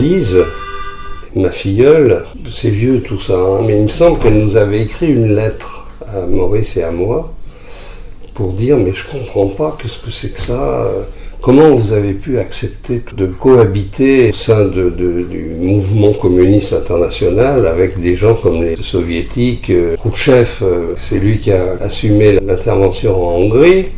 Élise, ma filleule, c'est vieux tout ça, hein, mais il me semble qu'elle nous avait écrit une lettre à Maurice et à moi pour dire mais je comprends pas, qu'est-ce que c'est que ça, comment vous avez pu accepter de cohabiter au sein du mouvement communiste international avec des gens comme les soviétiques. Khrouchtchev, c'est lui qui a assumé l'intervention en Hongrie.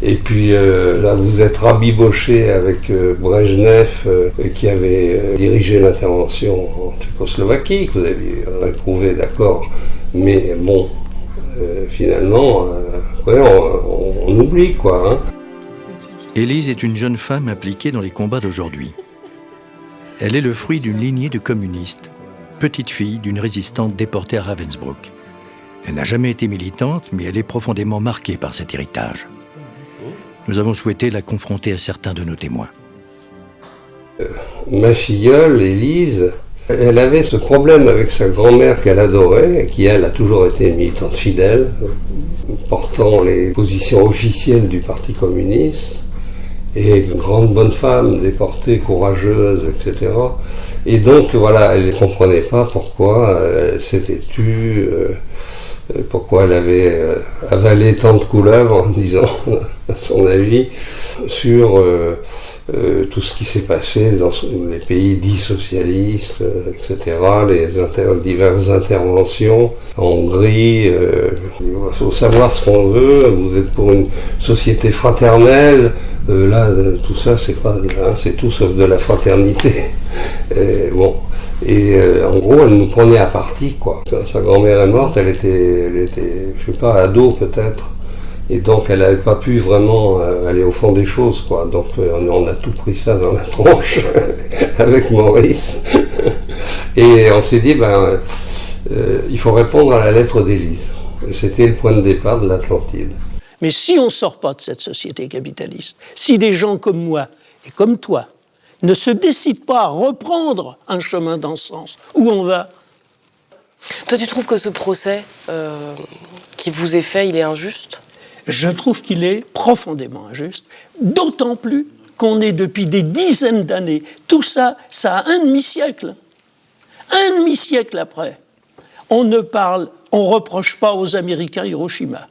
Et puis là, vous êtes rabiboché avec Brejnev, qui avait dirigé l'intervention en Tchécoslovaquie, que vous aviez réprouvé, d'accord. Mais bon, finalement, ouais, on oublie, quoi. Hein. Élise est une jeune femme impliquée dans les combats d'aujourd'hui. Elle est le fruit d'une lignée de communistes, petite fille d'une résistante déportée à Ravensbrück. Elle n'a jamais été militante, mais elle est profondément marquée par cet héritage. Nous avons souhaité la confronter à certains de nos témoins. Ma filleule, Élise, elle avait ce problème avec sa grand-mère qu'elle adorait, et qui elle a toujours été une militante fidèle, portant les positions officielles du Parti communiste, et une grande bonne femme, déportée, courageuse, etc. Et donc voilà, elle ne comprenait pas pourquoi elle s'était tue, pourquoi elle avait avalé tant de couleuvres en disant son avis sur tout ce qui s'est passé dans les pays dits socialistes, etc., diverses interventions en Hongrie. Il faut savoir ce qu'on veut, vous êtes pour une société fraternelle, là, tout ça, c'est pas, hein, c'est tout sauf de la fraternité. Bon. Et en gros, elle nous prenait à partie, quoi. Quand sa grand-mère est morte, elle était, je sais pas, ado peut-être. Et donc, elle n'avait pas pu vraiment aller au fond des choses, quoi. Donc, on a tout pris ça dans la tronche avec Maurice. Et on s'est dit, il faut répondre à la lettre d'Élise. Et c'était le point de départ de l'Atlantide. Mais si on ne sort pas de cette société capitaliste, si des gens comme moi et comme toi ne se décident pas à reprendre un chemin dans ce sens, où on va? Toi, tu trouves que ce procès qui vous est fait, il est injuste ? Je trouve qu'il est profondément injuste, d'autant plus qu'on est depuis des dizaines d'années. Tout ça, ça a un demi-siècle. Un demi-siècle après, on reproche pas aux Américains Hiroshima.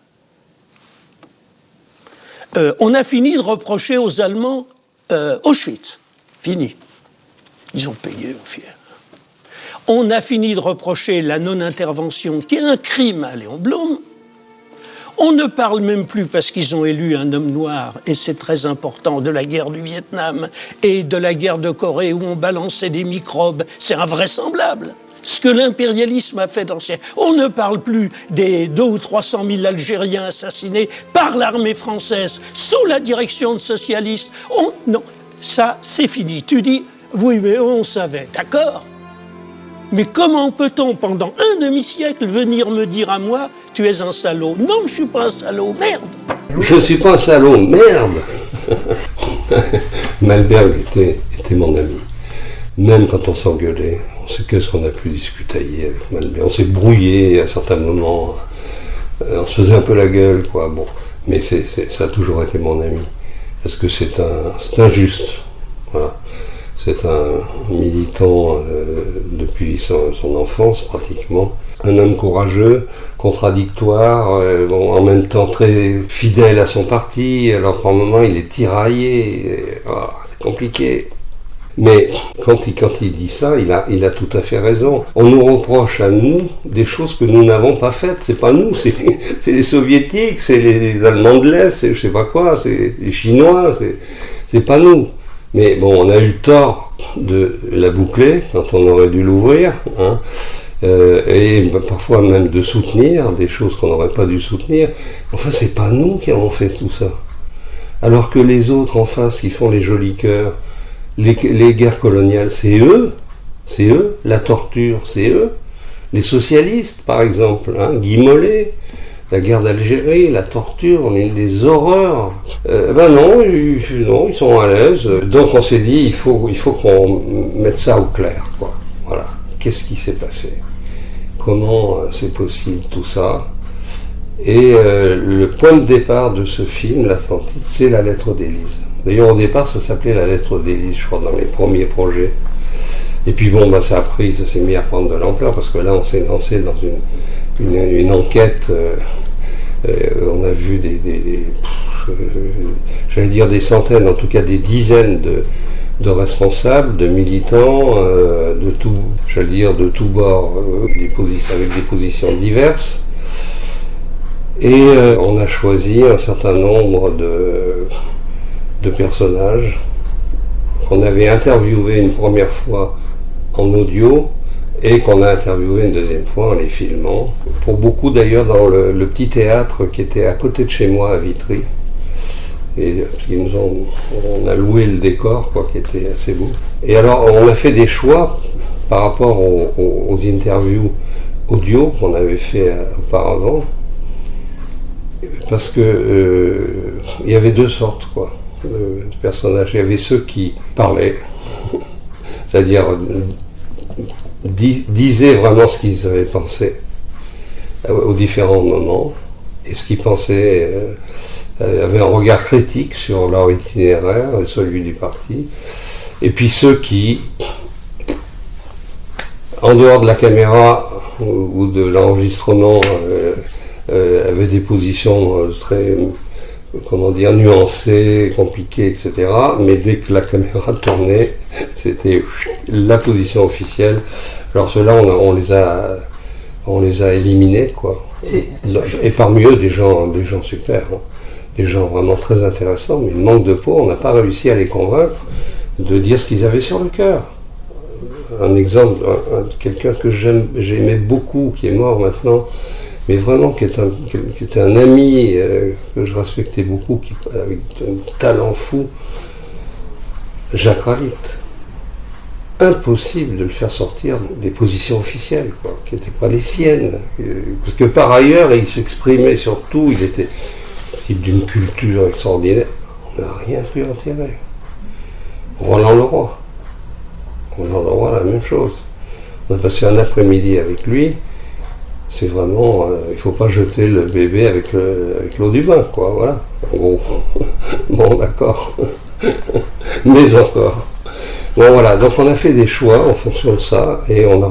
On a fini de reprocher aux Allemands Auschwitz. Fini. Ils ont payé, au fier. On a fini de reprocher la non-intervention, qui est un crime à Léon Blum. On ne parle même plus, parce qu'ils ont élu un homme noir, et c'est très important, de la guerre du Vietnam et de la guerre de Corée, où on balançait des microbes. C'est invraisemblable. Ce que l'impérialisme a fait dans ce siècle. On ne parle plus des 200 ou 300 000 Algériens assassinés par l'armée française, sous la direction de socialistes. Non, ça, c'est fini. Tu dis, oui, mais on savait, d'accord. Mais comment peut-on, pendant un demi-siècle, venir me dire à moi, tu es un salaud? Non, je ne suis pas un salaud, merde. Je ne suis pas un salaud, merde. Malberg était mon ami. Même quand on s'engueulait, on sait qu'est-ce qu'on a pu discutailler avec Malberg. On s'est brouillé à certains moments, on se faisait un peu la gueule, quoi. Bon, mais ça a toujours été mon ami. Parce que c'est injuste. Voilà. C'est un militant depuis son enfance pratiquement. Un homme courageux, contradictoire, en même temps très fidèle à son parti. Alors par moments il est tiraillé, c'est compliqué. Mais quand il dit ça, il a tout à fait raison. On nous reproche à nous des choses que nous n'avons pas faites. C'est pas nous, c'est les soviétiques, c'est les Allemands de l'Est, c'est je sais pas quoi, c'est les Chinois, c'est pas nous. Mais bon, on a eu tort de la boucler quand on aurait dû l'ouvrir, hein, et parfois même de soutenir des choses qu'on n'aurait pas dû soutenir. Enfin, c'est pas nous qui avons fait tout ça. Alors que les autres en face qui font les jolis cœurs, les guerres coloniales, c'est eux, la torture, c'est eux. Les socialistes, par exemple, hein, Guy Mollet, la guerre d'Algérie, la torture, les horreurs. Non, ils sont à l'aise. Donc on s'est dit, il faut qu'on mette ça au clair, quoi. Voilà. Qu'est-ce qui s'est passé? Comment c'est possible tout ça? Et le point de départ de ce film, l'Atlantide, c'est la lettre d'Élise. D'ailleurs, au départ, ça s'appelait la lettre d'Élise, je crois, dans les premiers projets. Et puis bon, ça s'est mis à prendre de l'ampleur, parce que là, on s'est lancé dans une enquête. On a vu j'allais dire des centaines, en tout cas des dizaines de responsables, de militants, de tout bord, avec des positions diverses. Et on a choisi un certain nombre de personnages qu'on avait interviewés une première fois en audio et qu'on a interviewé une deuxième fois en les filmant. Pour beaucoup d'ailleurs dans le petit théâtre qui était à côté de chez moi à Vitry. Et on a loué le décor, qui était assez beau. Et alors on a fait des choix par rapport aux interviews audio qu'on avait fait auparavant, parce que il y avait deux sortes de personnages. Il y avait ceux qui parlaient, c'est-à-dire disaient vraiment ce qu'ils avaient pensé aux différents moments, et ce qu'ils pensaient avaient un regard critique sur leur itinéraire et celui du parti. Et puis ceux qui, en dehors de la caméra ou de l'enregistrement, avaient des positions très, nuancées, compliquées, etc. Mais dès que la caméra tournait, c'était la position officielle. Alors ceux-là, on les a éliminés, Et parmi eux, des gens super, des gens vraiment très intéressants, mais une manque de peau. On n'a pas réussi à les convaincre de dire ce qu'ils avaient sur le cœur. Un exemple, quelqu'un que j'aimais beaucoup, qui est mort maintenant, mais vraiment qui était un ami que je respectais beaucoup, avec un talent fou, Jacques Ralit. Impossible de le faire sortir des positions officielles, qui n'étaient pas les siennes. Parce que par ailleurs, il s'exprimait surtout, il était type d'une culture extraordinaire. On n'a rien pu en tirer. Roland Leroy, la même chose. On a passé un après-midi avec lui. C'est vraiment, il ne faut pas jeter le bébé avec l'eau du bain, voilà. En gros. Bon, d'accord. Mais encore. Bon, voilà, donc on a fait des choix en fonction de ça, et on a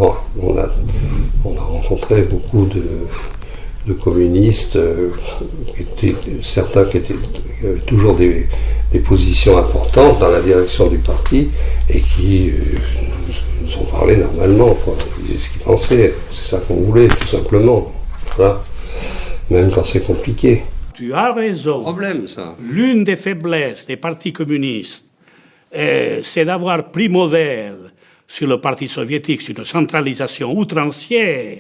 rencontré beaucoup de communistes, certains qui avaient toujours des positions importantes dans la direction du parti, et qui nous ont parlé normalement, Ils disaient ce qu'ils pensaient, c'est ça qu'on voulait, tout simplement. Voilà. Même quand c'est compliqué. Tu as raison. Problème, ça. L'une des faiblesses des partis communistes, c'est d'avoir pris modèle sur le Parti soviétique, sur une centralisation outrancière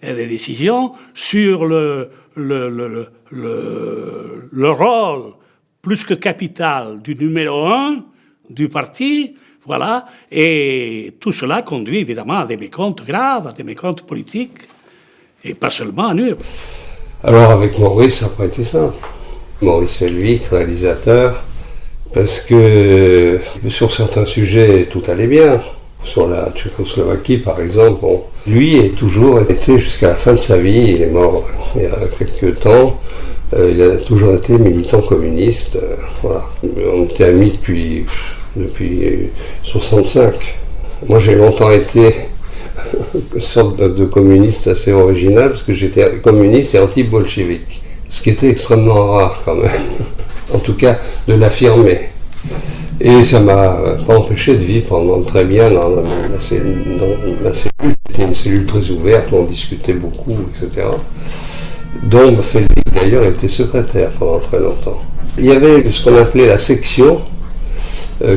des décisions, sur le rôle plus que capital du numéro 1 du parti, voilà, et tout cela conduit évidemment à des mécomptes graves, à des mécomptes politiques, et pas seulement à Nuremberg. Alors avec Maurice, ça n'a pas été simple. Maurice Felvik, réalisateur, parce que sur certains sujets, tout allait bien. Sur la Tchécoslovaquie, par exemple, lui a toujours été, jusqu'à la fin de sa vie, il est mort il y a quelques temps, il a toujours été militant communiste. Voilà. On était amis depuis 65. Moi, j'ai longtemps été une sorte de communiste assez original, parce que j'étais communiste et anti-bolchevique, ce qui était extrêmement rare quand même, en tout cas de l'affirmer. Et ça m'a pas empêché de vivre pendant très bien dans la cellule. C'était une cellule très ouverte où on discutait beaucoup, etc. Dont Felvik d'ailleurs était secrétaire pendant très longtemps. Il y avait ce qu'on appelait la section,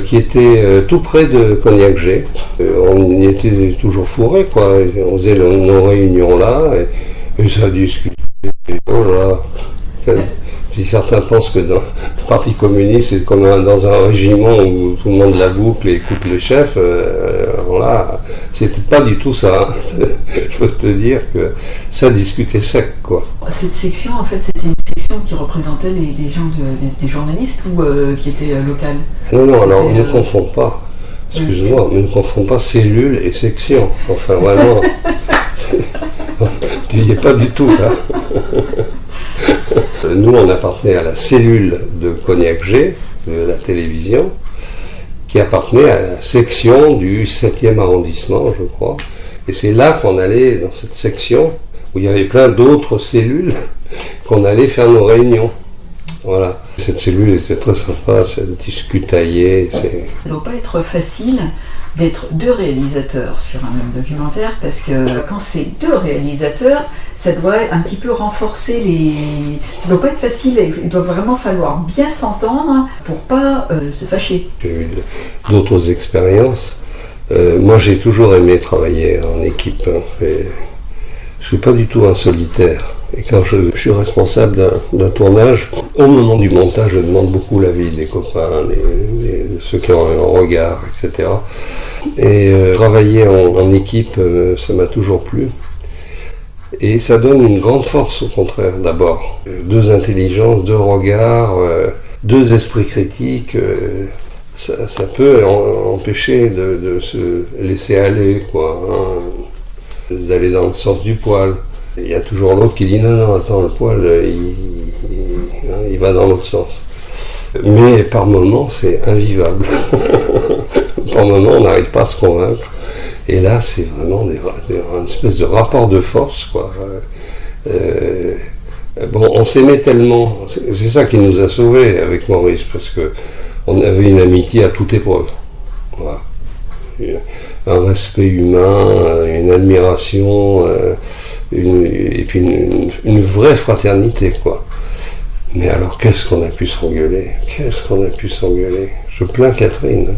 qui était tout près de Cognac-G. On y était toujours fourrés, On faisait nos réunions là, et ça discutait. Oh là, si certains pensent que dans le Parti communiste, c'est comme dans un régiment où tout le monde la boucle et écoute le chef, voilà, c'était pas du tout ça. Je peux te dire que ça discutait sec, Cette section, en fait, c'était une section qui représentait les gens des journalistes ou qui était locale? Non, alors ne confond pas. Excuse-moi, mais ne confond pas cellule et section. Enfin, vraiment, tu n'y es pas du tout, là. Nous, on appartenait à la cellule de Cognac-G, de la télévision, qui appartenait à la section du 7e arrondissement, je crois. Et c'est là qu'on allait, dans cette section, où il y avait plein d'autres cellules, qu'on allait faire nos réunions. Voilà. Cette cellule était très sympa, ça discutaillait. Ça ne doit pas être facile d'être deux réalisateurs sur un même documentaire, parce que quand c'est deux réalisateurs, ça doit un petit peu renforcer les... Ça ne doit pas être facile, il doit vraiment falloir bien s'entendre pour pas se fâcher. J'ai eu d'autres expériences. Moi, j'ai toujours aimé travailler en équipe. Hein. Je ne suis pas du tout un solitaire. Et quand je suis responsable d'un tournage, au moment du montage, je demande beaucoup l'avis des copains, de ceux qui ont un regard, etc. Et travailler en équipe, ça m'a toujours plu. Et ça donne une grande force, au contraire, d'abord. Deux intelligences, deux regards, deux esprits critiques. Ça peut empêcher de se laisser aller, quoi, hein, d'aller dans le sens du poil. Il y a toujours l'autre qui dit non, attends, le poil, il va dans l'autre sens. Mais par moments, c'est invivable. Par moments, on n'arrive pas à se convaincre. Et là, c'est vraiment une espèce de rapport de force, quoi. Bon, on s'aimait tellement. C'est ça qui nous a sauvés avec Maurice, parce que on avait une amitié à toute épreuve. Voilà. Un respect humain, une admiration, et puis une vraie fraternité, quoi. Mais alors, qu'est-ce qu'on a pu s'engueuler? Je plains Catherine,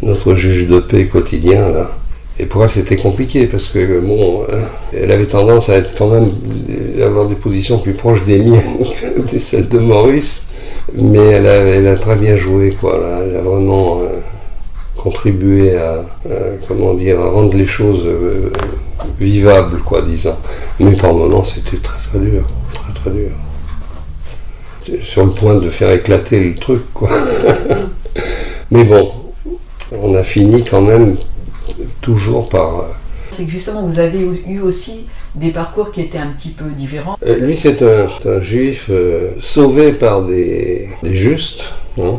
notre juge de paix quotidien, là. Et pour elle, c'était compliqué, parce que, bon, elle avait tendance à être quand même, avoir des positions plus proches des miennes que celles de Maurice, mais elle a très bien joué, quoi. Là. Elle a vraiment contribué à rendre les choses vivables, quoi, disons. Mais par moments, c'était très dur. Sur le point de faire éclater le truc, quoi. Mais bon, on a fini quand même toujours par... C'est que justement, vous avez eu aussi des parcours qui étaient un petit peu différents. Lui, c'est un juif sauvé par des justes, hein,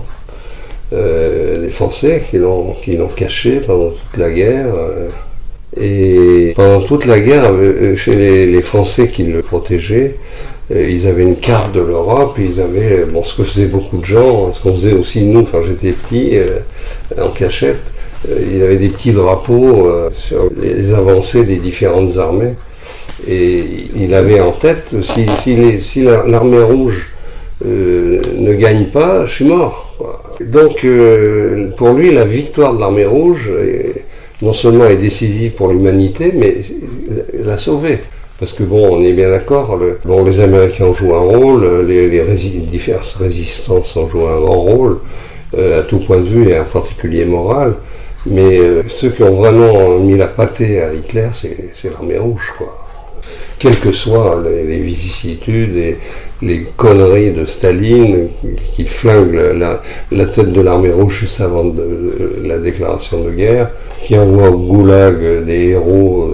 des Français qui l'ont caché pendant toute la guerre. Et pendant toute la guerre, chez les Français qui le protégeaient, ils avaient une carte de l'Europe, ils avaient, bon, ce que faisaient beaucoup de gens, ce qu'on faisait aussi nous quand j'étais petit, en cachette, il y avait des petits drapeaux sur les avancées des différentes armées. Et il avait en tête, si l'armée rouge ne gagne pas, je suis mort, quoi. Donc pour lui, la victoire de l'armée rouge, non seulement est décisive pour l'humanité, mais l'a sauvée. Parce que bon, on est bien d'accord, les Américains ont joué un rôle, les diverses résistances ont joué un grand rôle, à tout point de vue et en particulier moral. Mais ceux qui ont vraiment mis la pâtée à Hitler, c'est l'armée rouge, quoi. Quelles que soient les vicissitudes et les conneries de Staline, qui flingue la tête de l'armée rouge juste avant la déclaration de guerre, qui envoie au goulag des héros,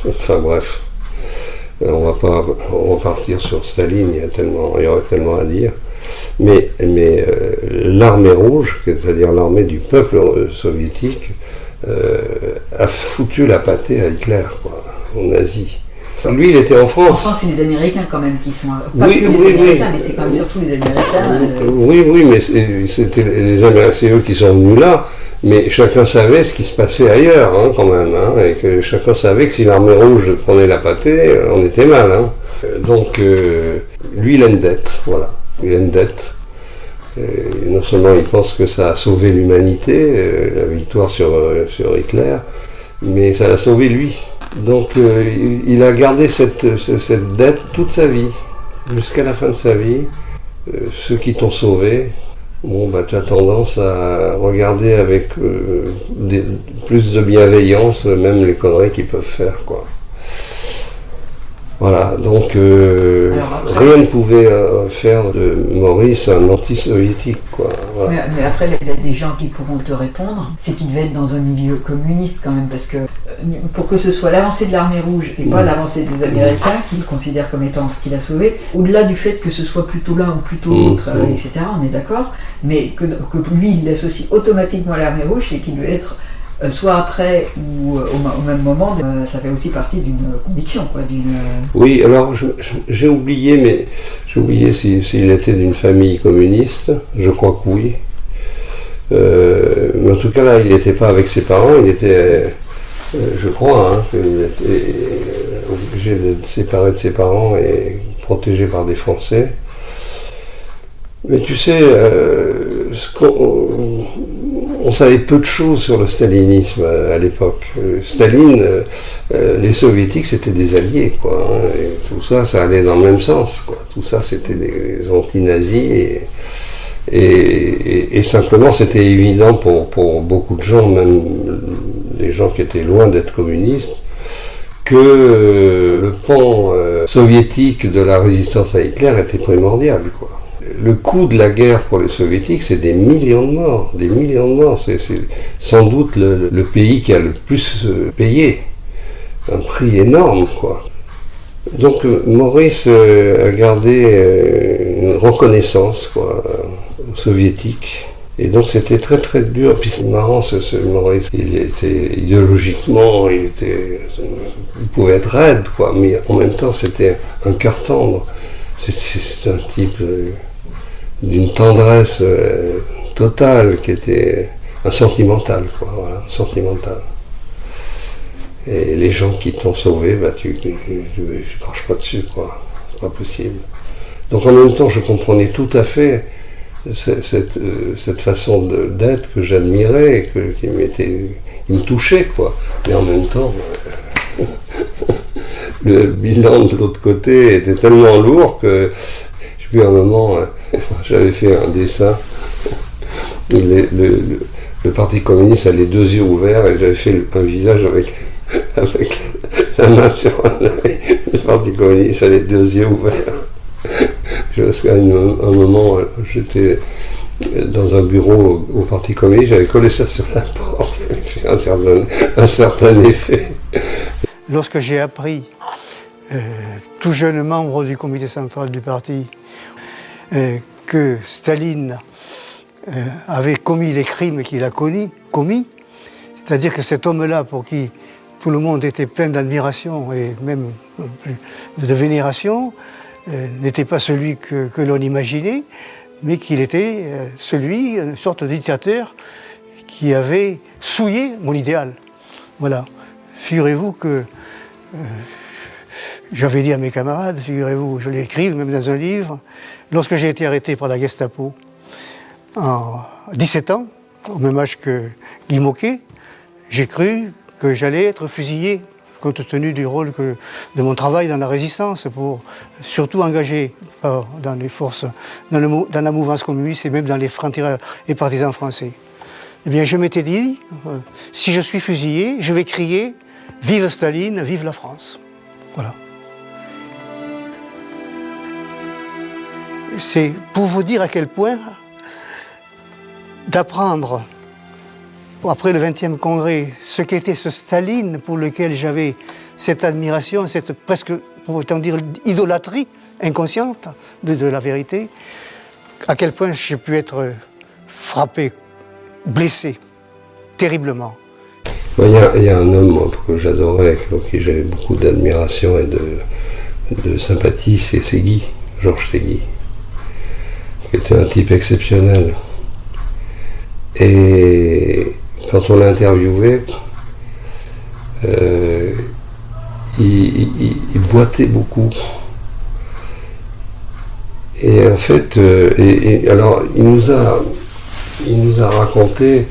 enfin bref. On va pas repartir sur Staline, il y aurait tellement à dire. Mais l'armée rouge, c'est-à-dire l'armée du peuple soviétique, a foutu la pâtée à Hitler, quoi, aux nazis. Lui, il était en France. En France, c'est les Américains quand même qui sont... Pas que les Américains, mais c'est quand même surtout les Américains. Oui, mais c'était les Américains, c'est eux qui sont venus là. Mais chacun savait ce qui se passait ailleurs, hein, quand même. Hein, et que chacun savait que si l'armée rouge prenait la pâtée, on était mal. Hein. Donc, lui, il a une dette, voilà. Il a une dette. Et non seulement il pense que ça a sauvé l'humanité, la victoire sur Hitler, mais ça l'a sauvé lui. Donc il a gardé cette dette toute sa vie, jusqu'à la fin de sa vie. Ceux qui t'ont sauvé, bon, bah, tu as tendance à regarder avec plus de bienveillance même les conneries qu'ils peuvent faire, quoi. Voilà, donc après, rien ne pouvait faire de Maurice un anti-soviétique, quoi. Voilà. mais après, il y a des gens qui pourront te répondre, c'est qu'il devait être dans un milieu communiste quand même, parce que pour que ce soit l'avancée de l'armée rouge et pas l'avancée des Américains, qu'il considère comme étant ce qu'il a sauvé, au-delà du fait que ce soit plutôt l'un ou plutôt l'autre, etc., on est d'accord, mais que lui, il associe automatiquement à l'armée rouge et qu'il devait être soit après ou au même moment, ça fait aussi partie d'une conviction, quoi, Oui, alors j'ai oublié, mais j'ai oublié s'il était d'une famille communiste, je crois que oui. Mais en tout cas là, il n'était pas avec ses parents, il était, je crois, qu'il était obligé d'être séparé de ses parents et protégé par des Français. Mais tu sais, on savait peu de choses sur le stalinisme à l'époque. Staline, les soviétiques, c'était des alliés, quoi. Hein, et tout ça, ça allait dans le même sens, quoi. Tout ça, c'était des anti-nazis. Et simplement, c'était évident pour beaucoup de gens, même les gens qui étaient loin d'être communistes, que le pan soviétique de la résistance à Hitler était primordial, quoi. Le coût de la guerre pour les soviétiques, c'est des millions de morts, des millions de morts. C'est sans doute le pays qui a le plus payé, un prix énorme, quoi. Donc Maurice a gardé une reconnaissance, quoi, aux soviétiques. Et donc c'était très très dur. Puis c'est marrant, ce Maurice, il était idéologiquement, il pouvait être raide, quoi, mais en même temps c'était un cœur tendre. C'est un type d'une tendresse totale, qui était un sentimental, quoi, voilà, un sentimental. Et les gens qui t'ont sauvé, bah tu craches pas dessus, quoi, c'est pas possible. Donc en même temps, je comprenais tout à fait cette façon d'être que j'admirais, qui me touchait, quoi. Mais en même temps, le bilan de l'autre côté était tellement lourd que, je sais plus, à un moment, j'avais fait un dessin, le Parti communiste a les deux yeux ouverts, et j'avais fait un visage avec la main sur un œil. Le Parti communiste a les deux yeux ouverts. Jusqu'à un moment, j'étais dans un bureau au Parti communiste, j'avais collé ça sur la porte, ça avait fait un certain effet. Lorsque j'ai appris, tout jeune membre du comité central du parti, que Staline avait commis les crimes qu'il a commis, c'est-à-dire que cet homme-là, pour qui tout le monde était plein d'admiration et même de vénération, n'était pas celui que l'on imaginait, mais qu'il était une sorte de dictateur qui avait souillé mon idéal. Voilà. Figurez-vous que j'avais dit à mes camarades, figurez-vous, je l'ai écrit même dans un livre, lorsque j'ai été arrêté par la Gestapo à 17 ans, au même âge que Guy Môquet, j'ai cru que j'allais être fusillé, compte tenu du rôle de mon travail dans la résistance, pour surtout engagé dans les forces, dans la mouvance communiste et même dans les francs-tireurs et partisans français. Eh bien, je m'étais dit, si je suis fusillé, je vais crier « Vive Staline, vive la France !» Voilà. C'est pour vous dire à quel point d'apprendre, après le 20e congrès, ce qu'était ce Staline pour lequel j'avais cette admiration, cette presque, pour autant dire, idolâtrie inconsciente de la vérité, à quel point j'ai pu être frappé, blessé, terriblement. Il y a un homme que j'adorais, pour qui j'avais beaucoup d'admiration et de sympathie, c'est Ségui, Georges Ségui, qui était un type exceptionnel. Et quand on l'a interviewé, il boitait beaucoup. Et en fait, alors il nous a raconté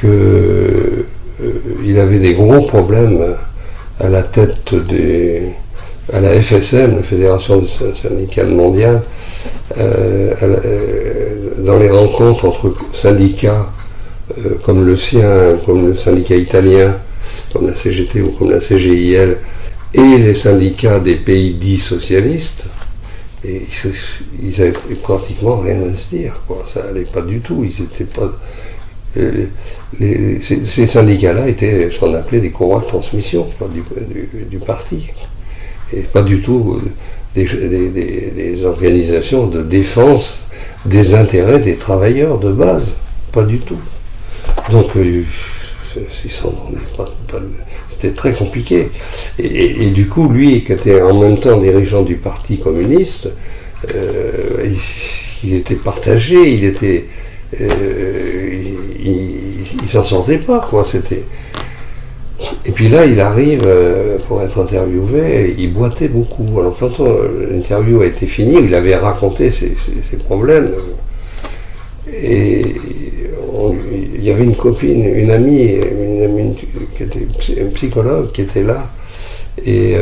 que il avait des gros problèmes à la tête à la FSM, la Fédération syndicale mondiale, dans les rencontres entre syndicats comme le sien, comme le syndicat italien, comme la CGT ou comme la CGIL, et les syndicats des pays dits socialistes, et ils avaient pratiquement rien à se dire, quoi. Ça allait pas du tout. Ils étaient pas. Ces syndicats-là étaient ce qu'on appelait des courroies de transmission, quoi, du parti, et pas du tout des organisations de défense des intérêts des travailleurs de base, pas du tout. Donc c'était très compliqué. Et du coup, lui, qui était en même temps dirigeant du Parti communiste, il était partagé, il s'en sortait pas, quoi. Et puis là, il arrive pour être interviewé, il boitait beaucoup. Alors quand l'interview a été finie, il avait raconté ses problèmes. Et il y avait une copine, une amie qui était un psychologue qui était là. Et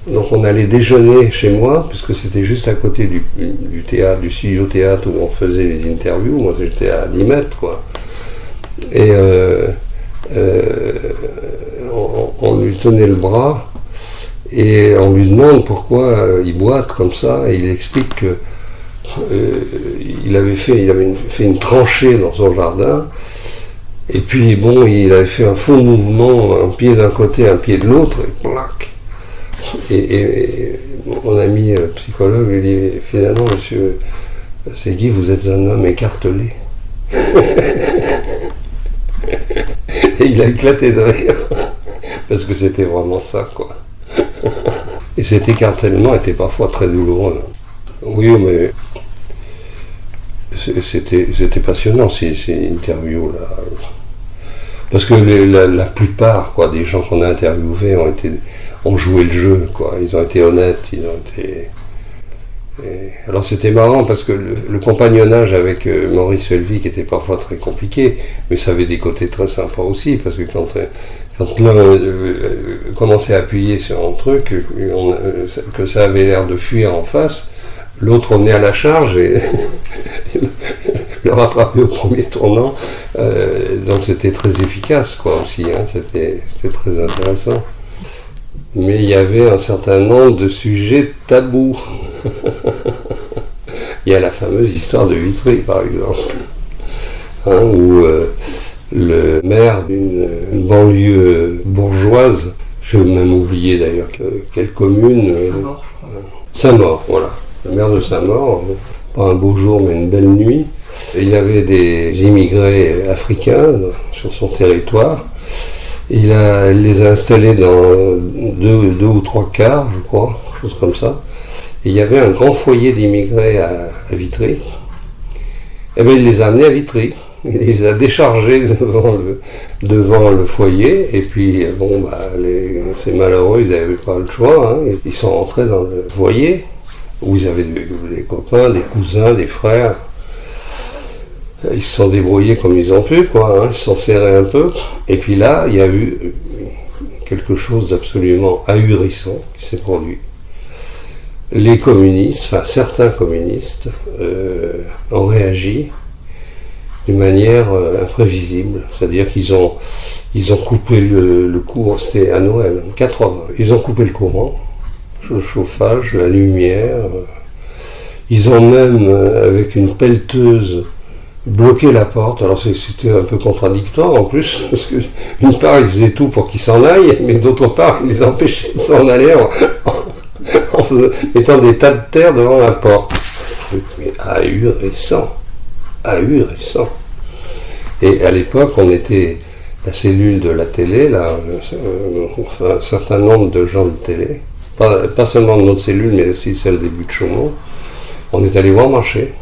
donc on allait déjeuner chez moi, puisque c'était juste à côté du théâtre, du studio théâtre où on faisait les interviews. Moi j'étais à 10 mètres, quoi. Et on lui tenait le bras et on lui demande pourquoi il boite comme ça, et il explique que il avait fait une tranchée dans son jardin, et puis bon, il avait fait un faux mouvement, un pied d'un côté, un pied de l'autre, et plac. Et mon ami psychologue lui dit, finalement, monsieur Segui, vous êtes un homme écartelé. Et il a éclaté de rire, parce que c'était vraiment ça, quoi. Et cet écartèlement était parfois très douloureux. Oui, mais c'était passionnant, ces interviews-là. Parce que la plupart, quoi, des gens qu'on a interviewés ont joué le jeu, quoi. Ils ont été honnêtes, alors c'était marrant parce que le compagnonnage avec Maurice Felvig était parfois très compliqué, mais ça avait des côtés très sympas aussi, parce que quand l'un commençait à appuyer sur un truc, que ça avait l'air de fuir en face, l'autre revenait à la charge et le rattrapait au premier tournant. Donc c'était très efficace, quoi, aussi, hein, c'était très intéressant. Mais il y avait un certain nombre de sujets tabous. Il y a la fameuse histoire de Vitry, par exemple, hein, où le maire d'une banlieue bourgeoise, j'ai même oublié d'ailleurs quelle commune. Saint-Maur, je crois. Saint-Maur, voilà. Le maire de Saint-Maur, pas un beau jour, mais une belle nuit. Il y avait des immigrés africains sur son territoire. Il les a installés dans deux ou trois cars, je crois, quelque chose comme ça. Et il y avait un grand foyer d'immigrés à Vitry. Et bien il les a amenés à Vitry. Il les a déchargés devant le foyer. Et puis, bon, bah, ces malheureux, ils n'avaient pas le choix, hein. Ils sont rentrés dans le foyer, où ils avaient des copains, des cousins, des frères. Ils se sont débrouillés comme ils ont pu, quoi, hein. Ils se sont serrés un peu. Et puis là, il y a eu quelque chose d'absolument ahurissant qui s'est produit. Les communistes, enfin certains communistes, ont réagi d'une manière imprévisible. C'est-à-dire qu'ils ont coupé le courant, c'était à Noël, 80. Ils ont coupé le courant, le chauffage, la lumière. Ils ont même, avec une pelleteuse, bloquer la porte. Alors c'était un peu contradictoire en plus, parce que d'une part ils faisaient tout pour qu'ils s'en aillent, mais d'autre part ils les empêchaient de s'en aller en mettant des tas de terre devant la porte. Mais ahurissant. Et à l'époque on était la cellule de la télé, là, un certain nombre de gens de télé, pas seulement de notre cellule, mais aussi celle des buts de Chaumont. On est allé voir marcher.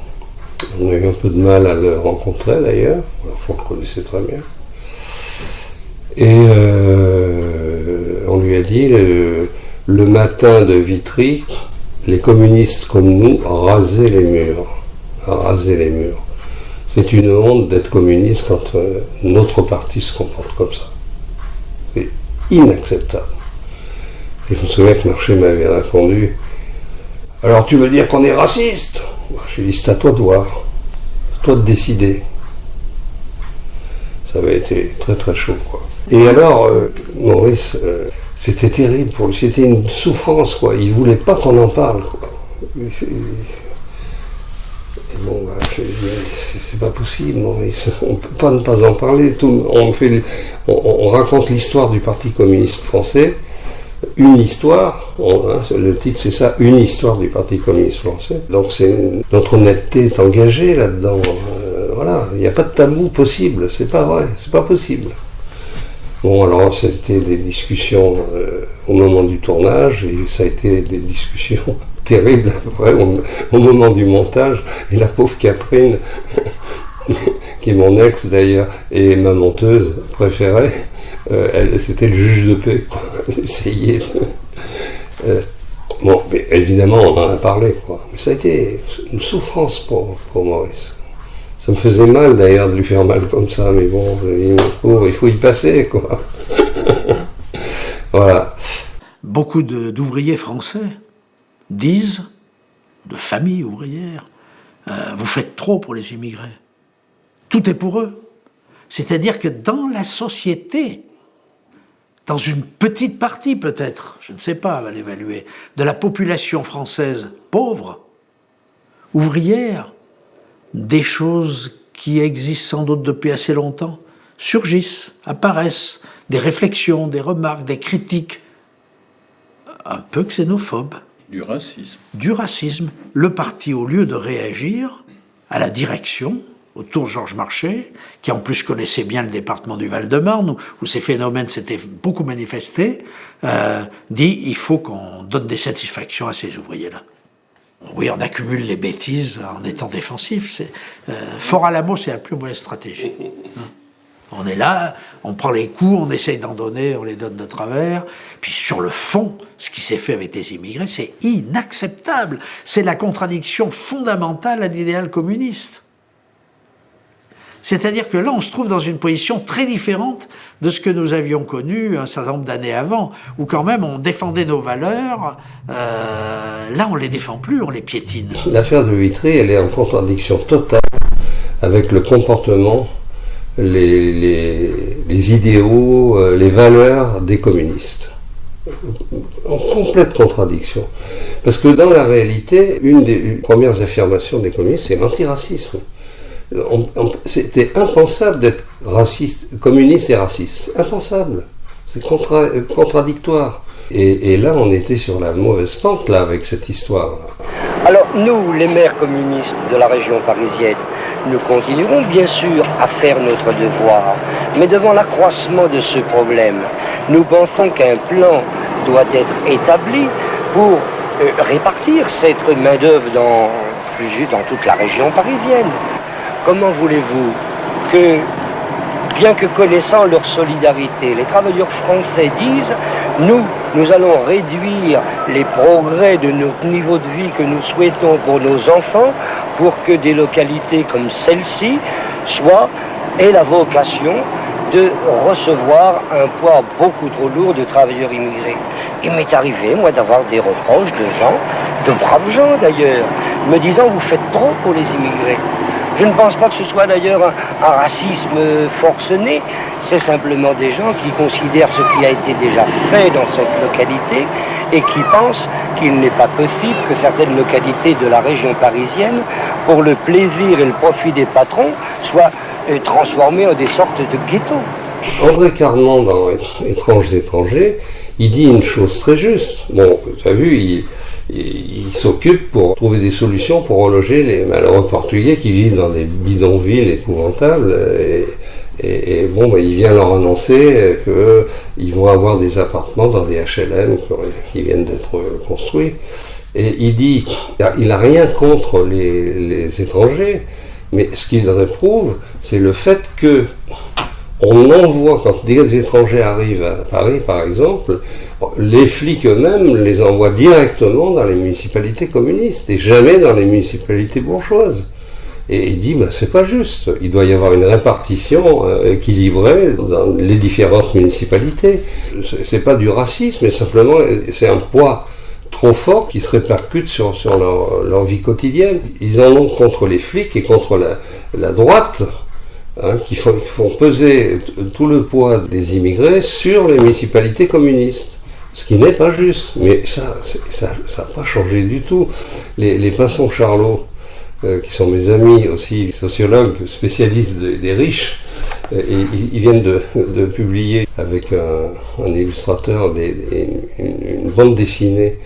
On a eu un peu de mal à le rencontrer d'ailleurs, on le connaissait très bien. Et on lui a dit, le matin de Vitry, les communistes comme nous rasaient les murs. C'est une honte d'être communiste quand notre parti se comporte comme ça. C'est inacceptable. Et je me souviens que Marché m'avait répondu, alors tu veux dire qu'on est raciste ? Je lui ai dit, c'est à toi de voir, à toi de décider. Ça avait été très très chaud, quoi. Et alors, Maurice, c'était terrible pour lui, c'était une souffrance, quoi. Il voulait pas qu'on en parle, quoi. Bon, bah, c'est pas possible, Maurice. On peut pas ne pas en parler. On raconte l'histoire du Parti communiste français, une histoire. Le titre, c'est ça, une histoire du Parti communiste français. Donc, notre honnêteté est engagée là-dedans. Voilà, il n'y a pas de tabou possible. C'est pas vrai, c'est pas possible. Bon, alors, c'était des discussions au moment du tournage, et ça a été des discussions terrible après, au moment du montage, et la pauvre Catherine, qui est mon ex d'ailleurs, et ma monteuse préférée, c'était le juge de paix, quoi. Elle essayait de... bon, mais évidemment, on en a parlé, quoi. Mais ça a été une souffrance pour Maurice. Ça me faisait mal d'ailleurs de lui faire mal comme ça, mais bon, il faut y passer, quoi. Voilà. Beaucoup d'ouvriers français disent, de familles ouvrières, vous faites trop pour les immigrés. Tout est pour eux. C'est-à-dire que dans la société, dans une petite partie peut-être, je ne sais pas, on va l'évaluer, de la population française pauvre, ouvrière, des choses qui existent sans doute depuis assez longtemps surgissent, apparaissent, des réflexions, des remarques, des critiques, un peu xénophobes. Du racisme. Du racisme. Le parti, au lieu de réagir à la direction, autour de Georges Marchais, qui en plus connaissait bien le département du Val-de-Marne, où ces phénomènes s'étaient beaucoup manifestés, dit il faut qu'on donne des satisfactions à ces ouvriers-là. Oui, on accumule les bêtises en étant défensif. Fort Alamo, c'est la plus mauvaise stratégie. On est là, on prend les coups, on essaye d'en donner, on les donne de travers. Puis sur le fond, ce qui s'est fait avec les immigrés, c'est inacceptable. C'est la contradiction fondamentale à l'idéal communiste. C'est-à-dire que là, on se trouve dans une position très différente de ce que nous avions connu un certain nombre d'années avant, où quand même on défendait nos valeurs. Là, on ne les défend plus, on les piétine. L'affaire de Vitry, elle est en contradiction totale avec le comportement, les idéaux, les valeurs des communistes. En complète contradiction. Parce que dans la réalité, une des premières affirmations des communistes, c'est l'antiracisme. C'était impensable d'être raciste, communiste et raciste. Impensable. C'est contradictoire. Et là, on était sur la mauvaise pente, là, avec cette histoire. Alors, nous, les maires communistes de la région parisienne, nous continuerons bien sûr à faire notre devoir. Mais devant l'accroissement de ce problème, nous pensons qu'un plan doit être établi pour répartir cette main-d'œuvre dans toute la région parisienne. Comment voulez-vous que, bien que connaissant leur solidarité, les travailleurs français disent nous allons réduire les progrès de notre niveau de vie que nous souhaitons pour nos enfants pour que des localités comme celle-ci aient la vocation de recevoir un poids beaucoup trop lourd de travailleurs immigrés. Il m'est arrivé, moi, d'avoir des reproches de gens, de braves gens d'ailleurs, me disant vous faites trop pour les immigrés. Je ne pense pas que ce soit d'ailleurs un racisme forcené, c'est simplement des gens qui considèrent ce qui a été déjà fait dans cette localité et qui pensent qu'il n'est pas possible que certaines localités de la région parisienne, pour le plaisir et le profit des patrons, soient transformées en des sortes de ghettos. André Carman, dans Étranges étrangers, il dit une chose très juste. Bon, tu as vu, il s'occupe pour trouver des solutions pour reloger les malheureux Portugais qui vivent dans des bidonvilles épouvantables. Et bon, bah, il vient leur annoncer qu'ils vont avoir des appartements dans des HLM qui viennent d'être construits. Et il dit qu'il n'a rien contre les étrangers, mais ce qu'il réprouve, c'est le fait que on envoie, quand des étrangers arrivent à Paris par exemple, les flics eux-mêmes les envoient directement dans les municipalités communistes et jamais dans les municipalités bourgeoises. Et il dit, c'est pas juste, il doit y avoir une répartition équilibrée dans les différentes municipalités. C'est pas du racisme, mais simplement c'est un poids trop fort qui se répercute sur leur vie quotidienne. Ils en ont contre les flics et contre la droite. qui font peser tout le poids des immigrés sur les municipalités communistes. Ce qui n'est pas juste, mais ça n'a pas changé du tout. Les Pinson-Charlot, qui sont mes amis aussi, sociologues, spécialistes des riches, ils viennent de publier avec un illustrateur une bande dessinée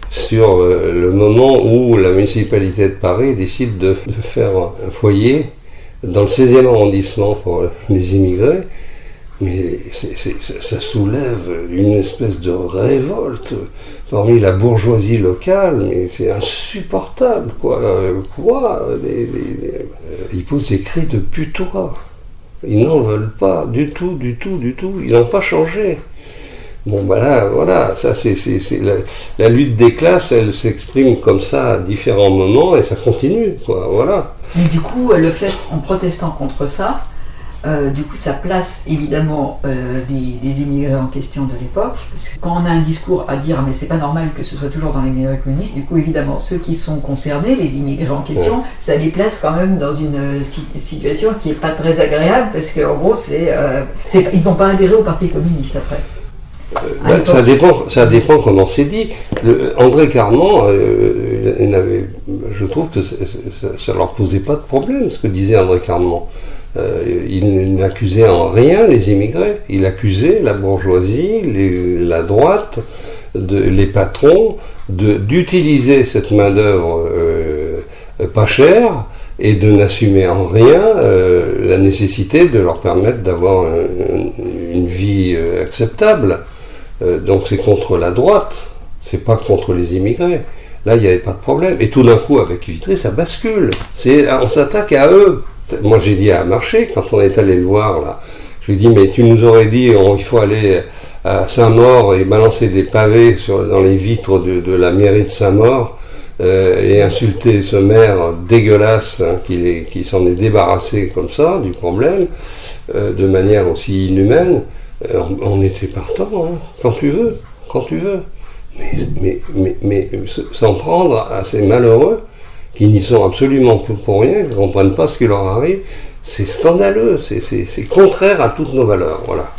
sur le moment où la municipalité de Paris décide de faire un foyer dans le 16e arrondissement pour les immigrés. Mais ça soulève une espèce de révolte parmi la bourgeoisie locale, mais c'est insupportable, quoi. Ils poussent des cris de putois. Ils n'en veulent pas du tout. Ils n'ont pas changé. Bon, ben là, voilà, ça c'est la lutte des classes, elle s'exprime comme ça à différents moments et ça continue, quoi, voilà. Mais du coup, le fait, en protestant contre ça, du coup, ça place évidemment des immigrés en question de l'époque. Parce que quand on a un discours à dire, mais c'est pas normal que ce soit toujours dans les immigrés communistes, du coup, évidemment, ceux qui sont concernés, les immigrés en question, ça les place quand même dans une situation qui est pas très agréable, parce qu'en gros, ils vont pas adhérer au Parti communiste après. Ça dépend comment c'est dit. André Carman, je trouve que ça leur posait pas de problème, ce que disait André Carman. Il n'accusait en rien les immigrés, il accusait la bourgeoisie, la droite, les patrons d'utiliser cette main-d'œuvre pas chère et de n'assumer en rien la nécessité de leur permettre d'avoir une vie acceptable. Donc c'est contre la droite, c'est pas contre les immigrés. Là, il n'y avait pas de problème. Et tout d'un coup, avec Vitry, ça bascule. On s'attaque à eux. Moi, j'ai dit à Marché, quand on est allé le voir, là, je lui ai dit, mais tu nous aurais dit, il faut aller à Saint-Maur et balancer des pavés dans les vitres de la mairie de Saint-Maur et insulter ce maire dégueulasse qui s'en est débarrassé comme ça du problème, de manière aussi inhumaine. On était partant, hein, quand tu veux. Mais s'en prendre à ces malheureux qui n'y sont absolument pour rien, qui ne comprennent pas ce qui leur arrive, c'est scandaleux, c'est contraire à toutes nos valeurs. Voilà.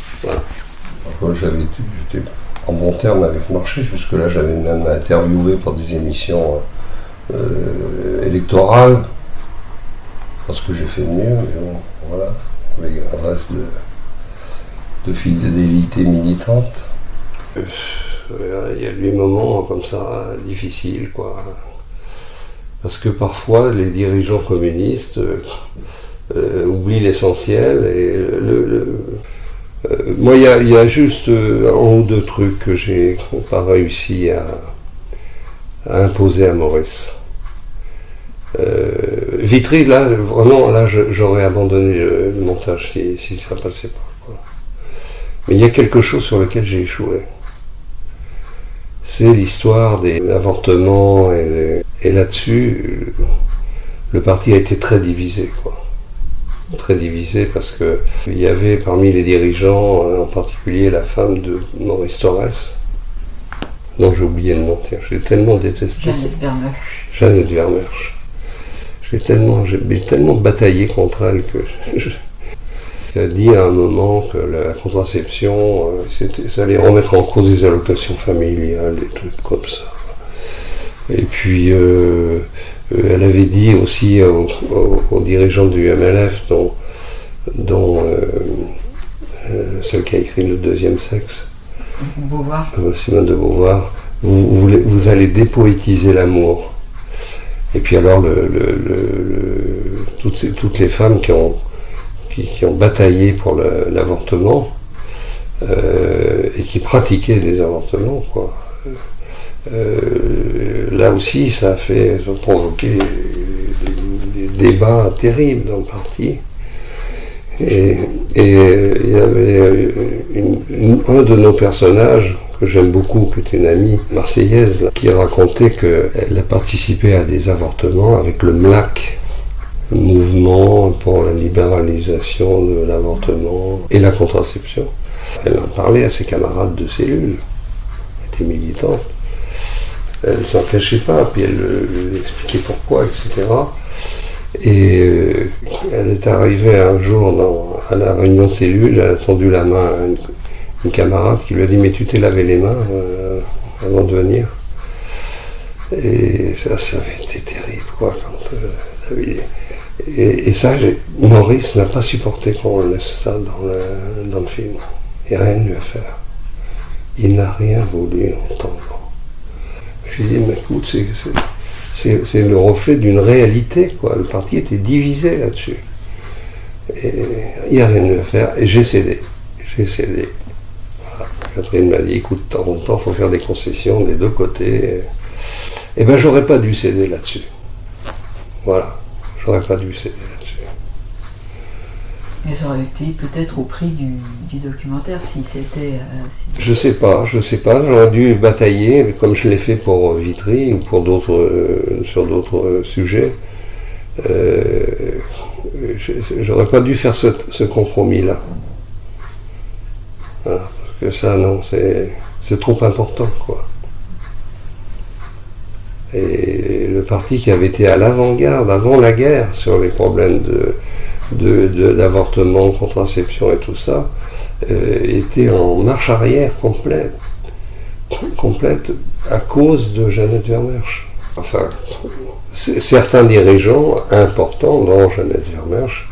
J'étais en bon terme avec Marché, jusque-là j'avais même interviewé pour des émissions électorales, parce que j'ai fait de mieux, mais bon, voilà, avec un reste de fidélité militante. Il y a des moments comme ça difficiles, quoi. Parce que parfois les dirigeants communistes oublient l'essentiel. Et moi, il y a juste un ou deux trucs que j'ai pas réussi à imposer à Maurice. Vitry, là, vraiment, là, j'aurais abandonné le montage si ça passait pas. Quoi. Mais il y a quelque chose sur lequel j'ai échoué. C'est l'histoire des avortements et là-dessus, le parti a été très divisé, quoi. Très divisé parce que il y avait parmi les dirigeants, en particulier la femme de Maurice Thorez, dont j'ai oublié le nom, tiens, je l'ai tellement détesté. Jeannette Vermeersch. J'ai tellement bataillé contre elle que qui a dit à un moment que la contraception, ça allait remettre en cause les allocations familiales, des trucs comme ça. Et puis, elle avait dit aussi aux dirigeants du MLF, dont celle qui a écrit Le Deuxième Sexe, Beauvoir. Simone de Beauvoir, vous allez dépoétiser l'amour. Et puis alors, toutes les femmes qui ont bataillé pour l'avortement et qui pratiquaient des avortements, quoi. Là aussi, ça a provoqué des débats terribles dans le parti. Et il y avait un de nos personnages que j'aime beaucoup, qui est une amie marseillaise, qui racontait qu'elle a participé à des avortements avec le MLAC, Mouvement pour la libéralisation de l'avortement et la contraception. Elle en parlait à ses camarades de cellule, elle était militante. Elle ne s'en cachait pas, puis elle expliquait pourquoi, etc. Et elle est arrivée un jour à la réunion de cellule, elle a tendu la main à une camarade qui lui a dit « Mais tu t'es lavé les mains avant de venir ?» Et ça avait été terrible, quoi. Et ça, Maurice n'a pas supporté qu'on laisse ça dans le film. Il n'y a rien eu à faire. Il n'a rien voulu entendre. Je lui ai dit, mais écoute, c'est le reflet d'une réalité, quoi. Le parti était divisé là-dessus. Et il n'y a rien eu à faire. Et j'ai cédé. Voilà. Catherine m'a dit, écoute, de temps en temps, il faut faire des concessions des deux côtés. Eh bien, j'aurais pas dû céder là-dessus. Voilà. J'aurais pas dû céder là-dessus. Mais ça aurait été peut-être au prix du documentaire si c'était... Je sais pas. J'aurais dû batailler, comme je l'ai fait pour Vitry ou pour sur d'autres sujets. J'aurais pas dû faire ce compromis-là. Voilà, parce que ça, non, c'est trop important, quoi. Et le parti qui avait été à l'avant-garde, avant la guerre, sur les problèmes d'avortement, de contraception et tout ça, était en marche arrière complète à cause de Jeannette Vermeersch. Enfin, certains dirigeants importants, dont Jeannette Vermeersch,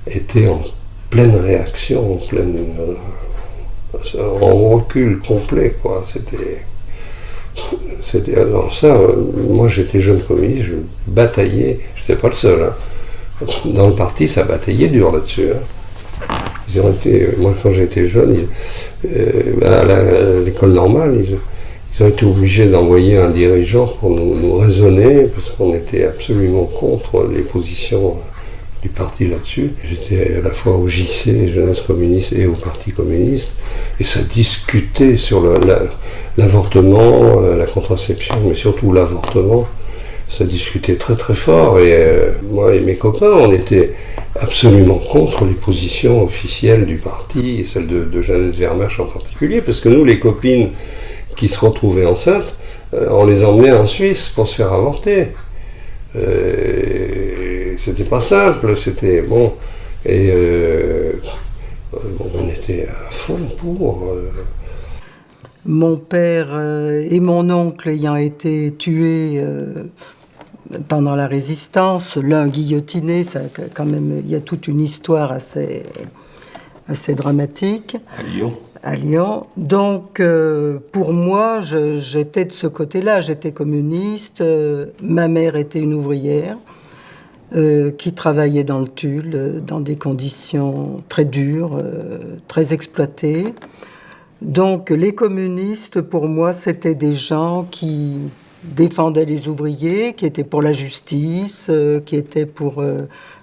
étaient en pleine réaction, en recul complet, quoi. Alors ça, moi j'étais jeune communiste, je bataillais, j'étais pas le seul. Hein. Dans le parti, ça bataillait dur là-dessus. Hein. Ils ont été, moi quand j'étais jeune, à l'école normale, ils ont été obligés d'envoyer un dirigeant pour nous raisonner, parce qu'on était absolument contre les positions du parti là-dessus. J'étais à la fois au JC, Jeunesse communiste, et au Parti communiste, et ça discutait sur l'avortement, la contraception, mais surtout l'avortement. Ça discutait très très fort, et moi et mes copains, on était absolument contre les positions officielles du parti, et celles de Jeannette Vermeersch en particulier, parce que nous, les copines qui se retrouvaient enceintes, on les emmenait en Suisse pour se faire avorter. C'était pas simple, c'était bon, et on était à fond pour... Mon père et mon oncle ayant été tués pendant la Résistance, l'un guillotiné, ça, quand même, il y a toute une histoire assez dramatique. À Lyon. Donc, pour moi, j'étais de ce côté-là. J'étais communiste. Ma mère était une ouvrière qui travaillait dans le Tulle, dans des conditions très dures, très exploitées. Donc, les communistes, pour moi, c'était des gens qui défendaient les ouvriers, qui étaient pour la justice, qui étaient pour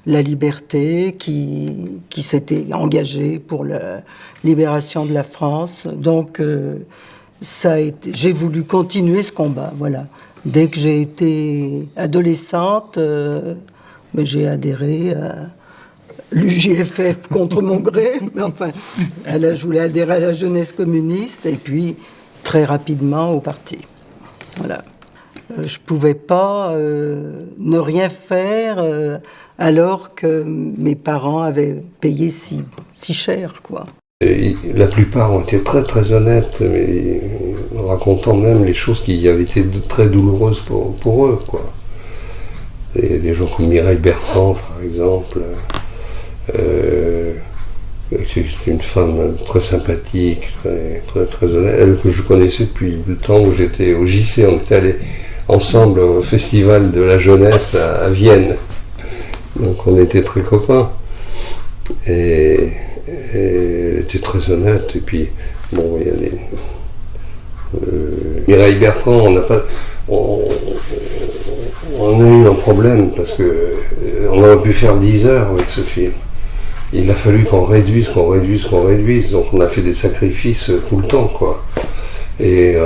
la liberté, qui s'étaient engagés pour la libération de la France. Donc, j'ai voulu continuer ce combat, voilà. Dès que j'ai été adolescente, j'ai adhéré à l'UJFF contre mon gré, mais enfin, je voulais adhérer à la jeunesse communiste, et puis, très rapidement, au parti. Voilà. Je ne pouvais pas ne rien faire alors que mes parents avaient payé si cher, quoi. Et la plupart ont été très très honnêtes, mais en racontant même les choses qui avaient été très douloureuses pour eux, quoi. Et des gens comme Mireille Bertrand, par exemple, c'est une femme très sympathique, très, très honnête, elle que je connaissais depuis le temps où j'étais au JC, on était allés ensemble au festival de la jeunesse à Vienne. Donc on était très copains. Et elle était très honnête. Et puis, bon, il y a des... Mireille Bertrand, on a eu un problème parce qu'on aurait pu faire 10 heures avec ce film. Il a fallu qu'on réduise. Donc on a fait des sacrifices tout le temps, quoi. Et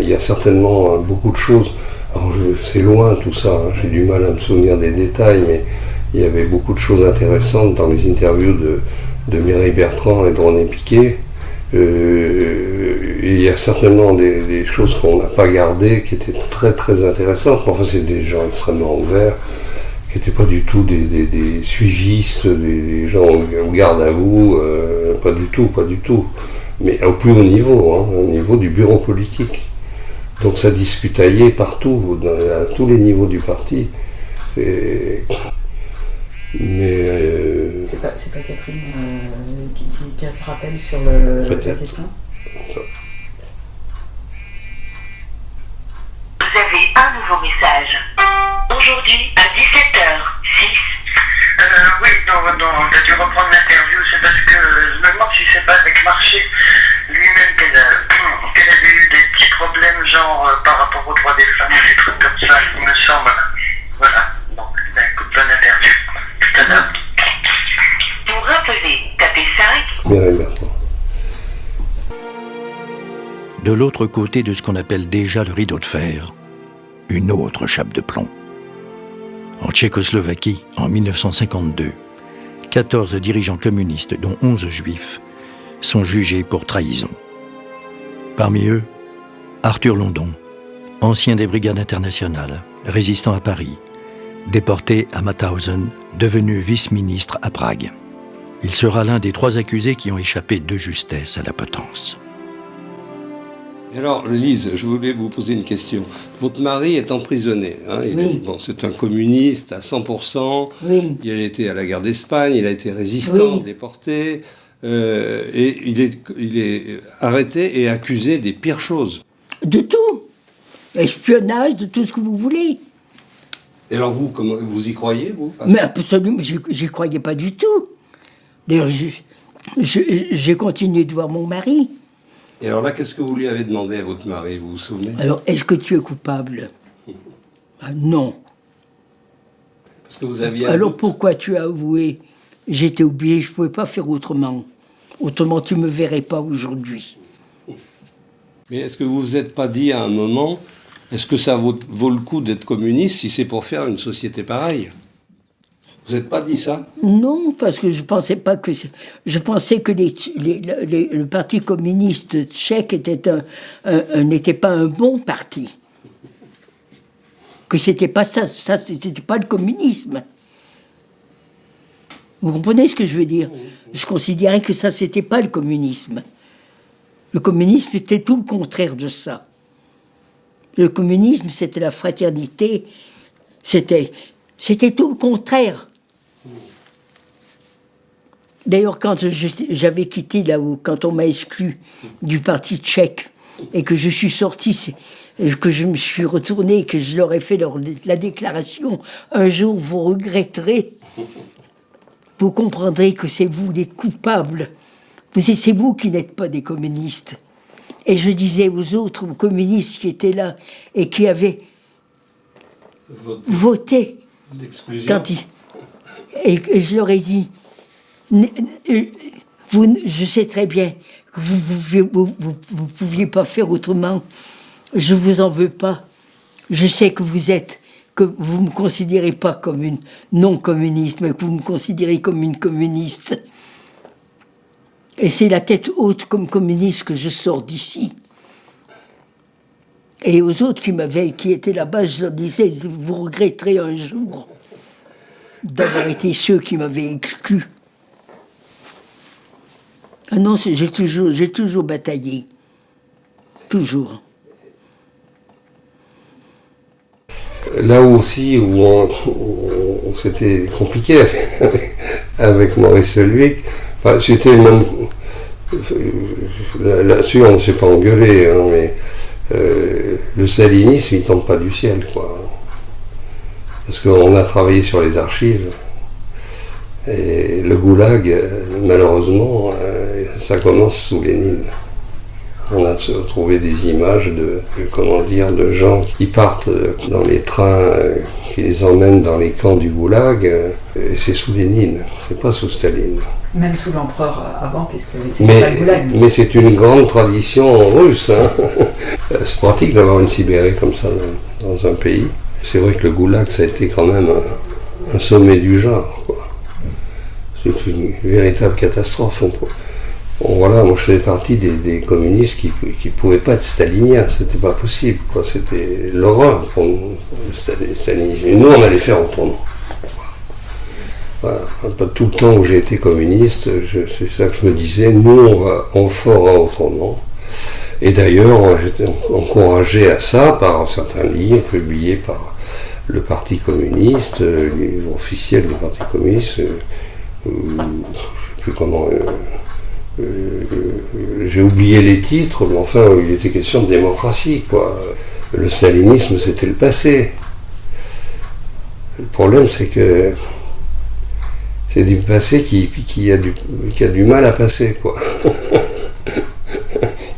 il y a certainement beaucoup de choses. Alors c'est loin tout ça, hein. J'ai du mal à me souvenir des détails, mais il y avait beaucoup de choses intéressantes dans les interviews de Mireille Bertrand et de René Piquet. Il y a certainement des choses qu'on n'a pas gardées qui étaient très très intéressantes. Enfin, c'est des gens extrêmement ouverts, qui n'étaient pas du tout des suivistes, des gens au garde à vous, pas du tout. Mais au plus haut niveau, au niveau du bureau politique. Donc ça discutaillait partout, à tous les niveaux du parti. Mais c'est pas Catherine qui te rappelle sur la question. Vous avez un nouveau message. Aujourd'hui à 17h06. Oui, t'as dû reprendre l'interview, c'est parce que je me demande si c'est pas avec Marché lui-même qu'elle avait eu des petits problèmes, genre par rapport aux droits des femmes ou des trucs comme ça, il me semble. Voilà, donc écoute, bonne interview. Tout à l'heure. Pour rappeler, tapez 5. Bien, Bertrand. De l'autre côté de ce qu'on appelle déjà le rideau de fer, une autre chape de plomb. En Tchécoslovaquie, en 1952, 14 dirigeants communistes, dont 11 juifs, sont jugés pour trahison. Parmi eux, Arthur London, ancien des brigades internationales, résistant à Paris, déporté à Mauthausen, devenu vice-ministre à Prague. Il sera l'un des 3 accusés qui ont échappé de justesse à la potence. Alors, Lise, je voulais vous poser une question. Votre mari est emprisonné. Oui. C'est un communiste à 100%. Oui. Il a été à la guerre d'Espagne, il a été résistant, oui. Déporté. Et il est arrêté et accusé des pires choses. De tout. Espionnage, de tout ce que vous voulez. Et alors vous y croyez, vous? Mais absolument, j'y croyais pas du tout. D'ailleurs, j'ai continué de voir mon mari. Et alors là, qu'est-ce que vous lui avez demandé à votre mari, vous vous souvenez? Alors, est-ce que tu es coupable? Non. Parce que vous aviez... Alors pourquoi tu as avoué? J'étais obligé, je ne pouvais pas faire autrement. Autrement, tu ne me verrais pas aujourd'hui. Mais est-ce que vous vous êtes pas dit à un moment, est-ce que ça vaut le coup d'être communiste si c'est pour faire une société pareille? Vous n'êtes pas dit ça? Non, parce que je pensais pas que... Je pensais que le Parti communiste tchèque n'était pas un bon parti. Que c'était pas ça c'était pas le communisme. Vous comprenez ce que je veux dire? Je considérais que ça, c'était pas le communisme. Le communisme, c'était tout le contraire de ça. Le communisme, c'était la fraternité. C'était tout le contraire. D'ailleurs, quand j'avais quitté là-haut, quand on m'a exclu du parti tchèque, et que je suis sorti, que je me suis retourné, que je leur ai fait la déclaration, un jour vous regretterez, vous comprendrez que c'est vous les coupables. C'est vous qui n'êtes pas des communistes. Et je disais aux autres communistes qui étaient là et qui avaient voté, et je leur ai dit, je sais très bien que vous pouviez pas faire autrement. Je vous en veux pas. Je sais que vous me considérez pas comme une non-communiste, mais que vous me considérez comme une communiste. Et c'est la tête haute comme communiste que je sors d'ici. Et aux autres qui étaient là-bas, je leur disais, vous regretterez un jour d'avoir été ceux qui m'avaient exclu. Ah non, j'ai toujours bataillé. Toujours. Là aussi où c'était compliqué avec Maurice Luik, enfin, c'était même... Là-dessus, on ne s'est pas engueulé, mais le stalinisme, il ne tombe pas du ciel, quoi. Parce qu'on a travaillé sur les archives, et le goulag, malheureusement, ça commence sous Lénine. On a trouvé des images de gens qui partent dans les trains qui les emmènent dans les camps du goulag, et c'est sous Lénine, c'est pas sous Staline. Même sous l'empereur avant, puisque c'est pas le goulag. Mais c'est une grande tradition russe. C'est pratique d'avoir une Sibérie comme ça dans un pays. C'est vrai que le goulag, ça a été quand même un sommet du genre, quoi. C'est une véritable catastrophe. Voilà, moi je faisais partie des communistes qui ne pouvaient pas être staliniens, c'était pas possible, quoi. C'était l'horreur pour nous, le stalinisme. Et nous, on allait faire autrement. Voilà. Pas tout le temps où j'ai été communiste, c'est ça que je me disais, nous on fera autrement. Et d'ailleurs, j'étais encouragé à ça par certains livres publiés par le Parti communiste, les livres officiels du Parti communiste, je ne sais plus comment, j'ai oublié les titres, mais enfin, il était question de démocratie, quoi. Le stalinisme, c'était le passé. Le problème, c'est que c'est du passé qui a du mal à passer, quoi.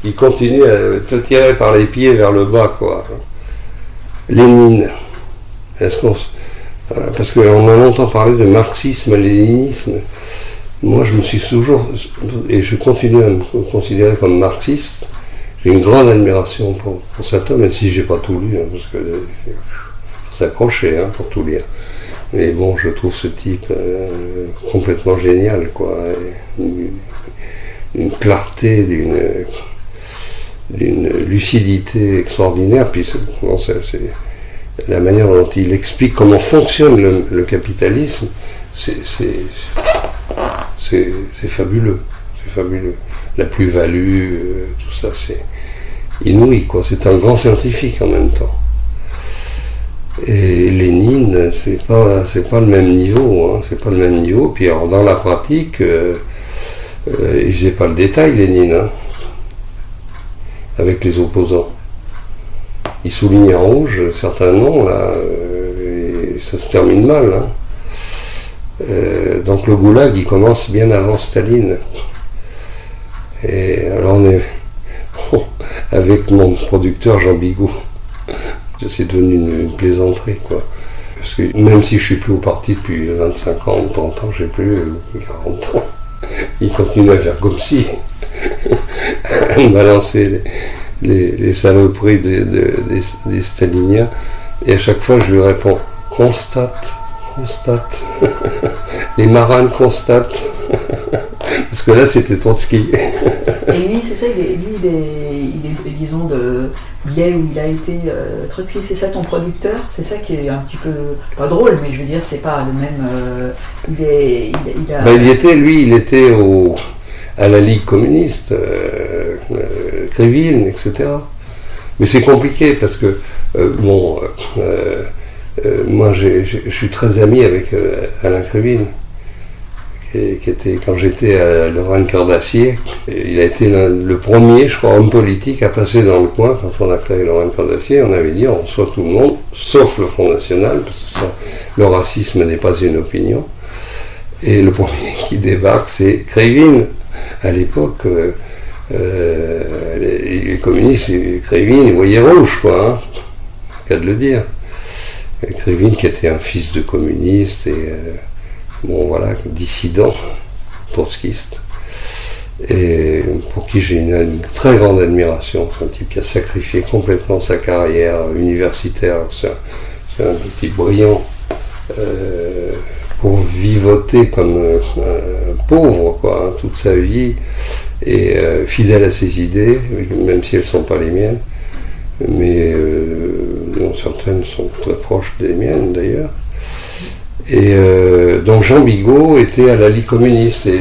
Il continue à te tirer par les pieds vers le bas, quoi. Lénine. Parce qu'on a longtemps parlé de marxisme-léninisme. Moi, je me suis toujours, et je continue à me considérer comme marxiste. J'ai une grande admiration pour cet homme, même si j'ai pas tout lu, parce que faut s'accrocher pour tout lire. Mais bon, je trouve ce type complètement génial, quoi. Une clarté, d'une lucidité extraordinaire. Puis c'est la manière dont il explique comment fonctionne le capitalisme, c'est fabuleux. C'est fabuleux. La plus-value, tout ça, c'est inouï, quoi. C'est un grand scientifique en même temps. Et Lénine, c'est pas le même niveau, c'est pas le même niveau. Puis alors, dans la pratique, il faisait pas le détail, Lénine, avec les opposants. Il souligne en rouge certains noms, là, et ça se termine mal. Donc le goulag, il commence bien avant Staline. Et alors on est avec mon producteur Jean Bigot. C'est devenu une plaisanterie, quoi. Parce que même si je suis plus au parti depuis 25 ans ou 30 ans, j'ai plus 40 ans, il continue à faire comme si, à me balancer les saloperies des staliniens. Et à chaque fois, je lui réponds, constate. Les marins constatent. Parce que là, c'était Trotsky. Et lui, c'est ça, il est, disons, il est où il a été Trotsky, c'est ça ton producteur? C'est ça qui est un petit peu, pas drôle, mais je veux dire, c'est pas le même. Il était à la Ligue communiste, Krivine, etc. Mais c'est compliqué parce que, moi, je suis très ami avec Alain Krivine, qui était, quand j'étais à Lorraine Cœur d'Acier, il a été le premier, je crois, homme politique à passer dans le coin. Quand on a créé Lorraine Cœur d'Acier, on avait dit on reçoit tout le monde, sauf le Front National, parce que le racisme n'est pas une opinion. Et le premier qui débarque, c'est Krivine. À l'époque, les communistes, Krivine, ils voyaient rouge, quoi, c'est le cas de le dire. Krivine, qui était un fils de communiste et dissident, trotskiste, et pour qui j'ai une très grande admiration. C'est un type qui a sacrifié complètement sa carrière universitaire. C'est un type brillant pour vivoter comme un pauvre, quoi, toute sa vie, et fidèle à ses idées, même si elles ne sont pas les miennes, mais dont certaines sont très proches des miennes d'ailleurs. Et donc Jean Bigot était à la Ligue communiste et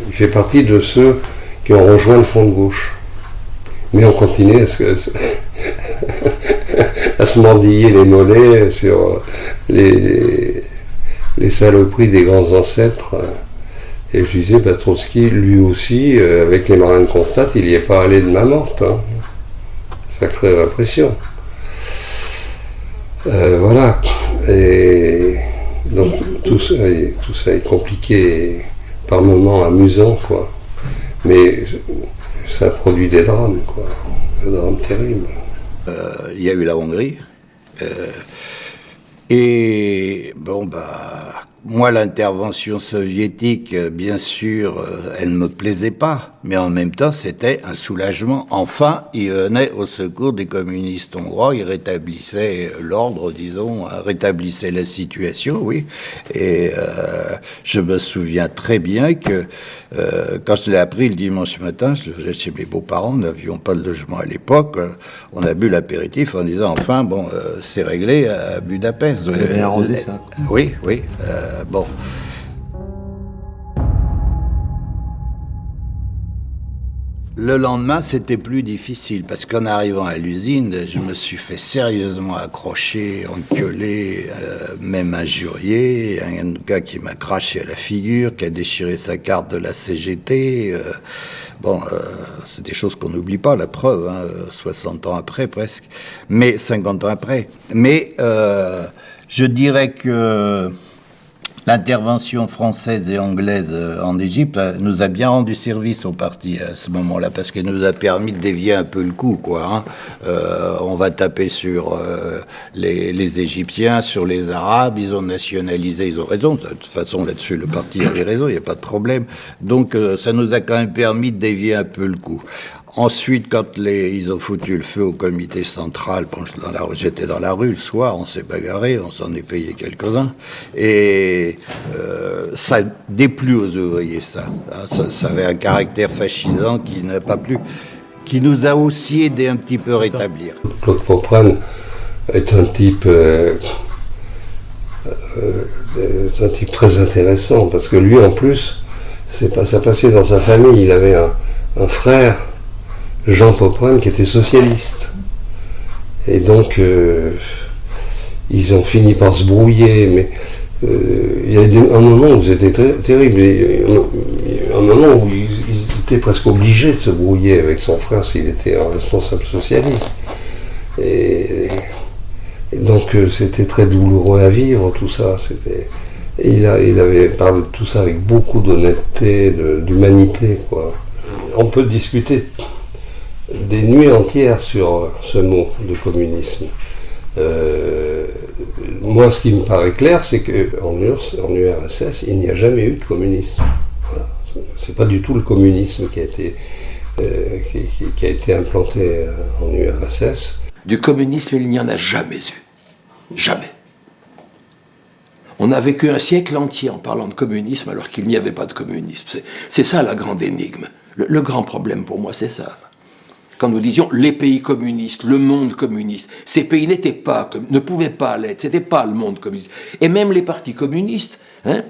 il fait partie de ceux qui ont rejoint le Front de gauche. Mais on continuait à se mordiller les mollets sur les saloperies des grands ancêtres. Et je disais, Trotsky, lui aussi, avec les marins de Constate, il n'y est pas allé de main morte. Sacrée répression. Voilà. Et donc tout ça est compliqué et par moments amusant, quoi. Mais ça produit des drames, quoi. Des drames terribles. Il y a eu la Hongrie. Et Moi, l'intervention soviétique, bien sûr, elle ne me plaisait pas, mais en même temps, c'était un soulagement. Enfin, il venait au secours des communistes hongrois, il rétablissait l'ordre, disons, rétablissait la situation, oui. Et je me souviens très bien que quand je l'ai appris le dimanche matin, j'étais chez mes beaux-parents, nous n'avions pas de logement à l'époque, on a bu l'apéritif en disant, enfin, bon, c'est réglé à Budapest. Vous avez bien arrosé ça? Oui, oui. Bon. Le lendemain, c'était plus difficile parce qu'en arrivant à l'usine, je me suis fait sérieusement accrocher, engueuler, même injurier. Un gars qui m'a craché à la figure, qui a déchiré sa carte de la CGT. C'est des choses qu'on n'oublie pas, la preuve, 60 ans après presque, mais 50 ans après. Mais je dirais que l'intervention française et anglaise en Égypte nous a bien rendu service au parti à ce moment-là, parce qu'elle nous a permis de dévier un peu le coup, quoi. On va taper sur les Égyptiens, sur les Arabes, ils ont nationalisé, ils ont raison. De toute façon, là-dessus, le parti avait raison, il n'y a pas de problème. Donc, ça nous a quand même permis de dévier un peu le coup. Ensuite, quand ils ont foutu le feu au comité central, bon, j'étais dans la rue le soir, on s'est bagarré, on s'en est payé quelques-uns. Et ça déplut aux ouvriers, ça. Ça avait un caractère fascisant qui n'a pas plu, qui nous a aussi aidé un petit peu à rétablir. Claude Popren est un type très intéressant, parce que lui, en plus, ça passait dans sa famille. Il avait un frère, Jean Popren, qui était socialiste. Et donc, ils ont fini par se brouiller, mais il y a eu un moment où c'était terrible. Un moment où ils étaient presque obligés de se brouiller avec son frère s'il était un responsable socialiste. Et donc, c'était très douloureux à vivre, tout ça. Et il avait parlé de tout ça avec beaucoup d'honnêteté, d'humanité, quoi. On peut discuter des nuits entières sur ce mot de communisme. Moi, ce qui me paraît clair, c'est qu'en URSS, il n'y a jamais eu de communisme. Voilà. C'est pas du tout le communisme qui a été implanté en URSS. Du communisme, il n'y en a jamais eu. Jamais. On a vécu un siècle entier en parlant de communisme alors qu'il n'y avait pas de communisme. C'est ça la grande énigme. Le grand problème pour moi, c'est ça. Quand nous disions les pays communistes, le monde communiste, ces pays ne pouvaient pas l'être, c'était pas le monde communiste. Et même les partis communistes,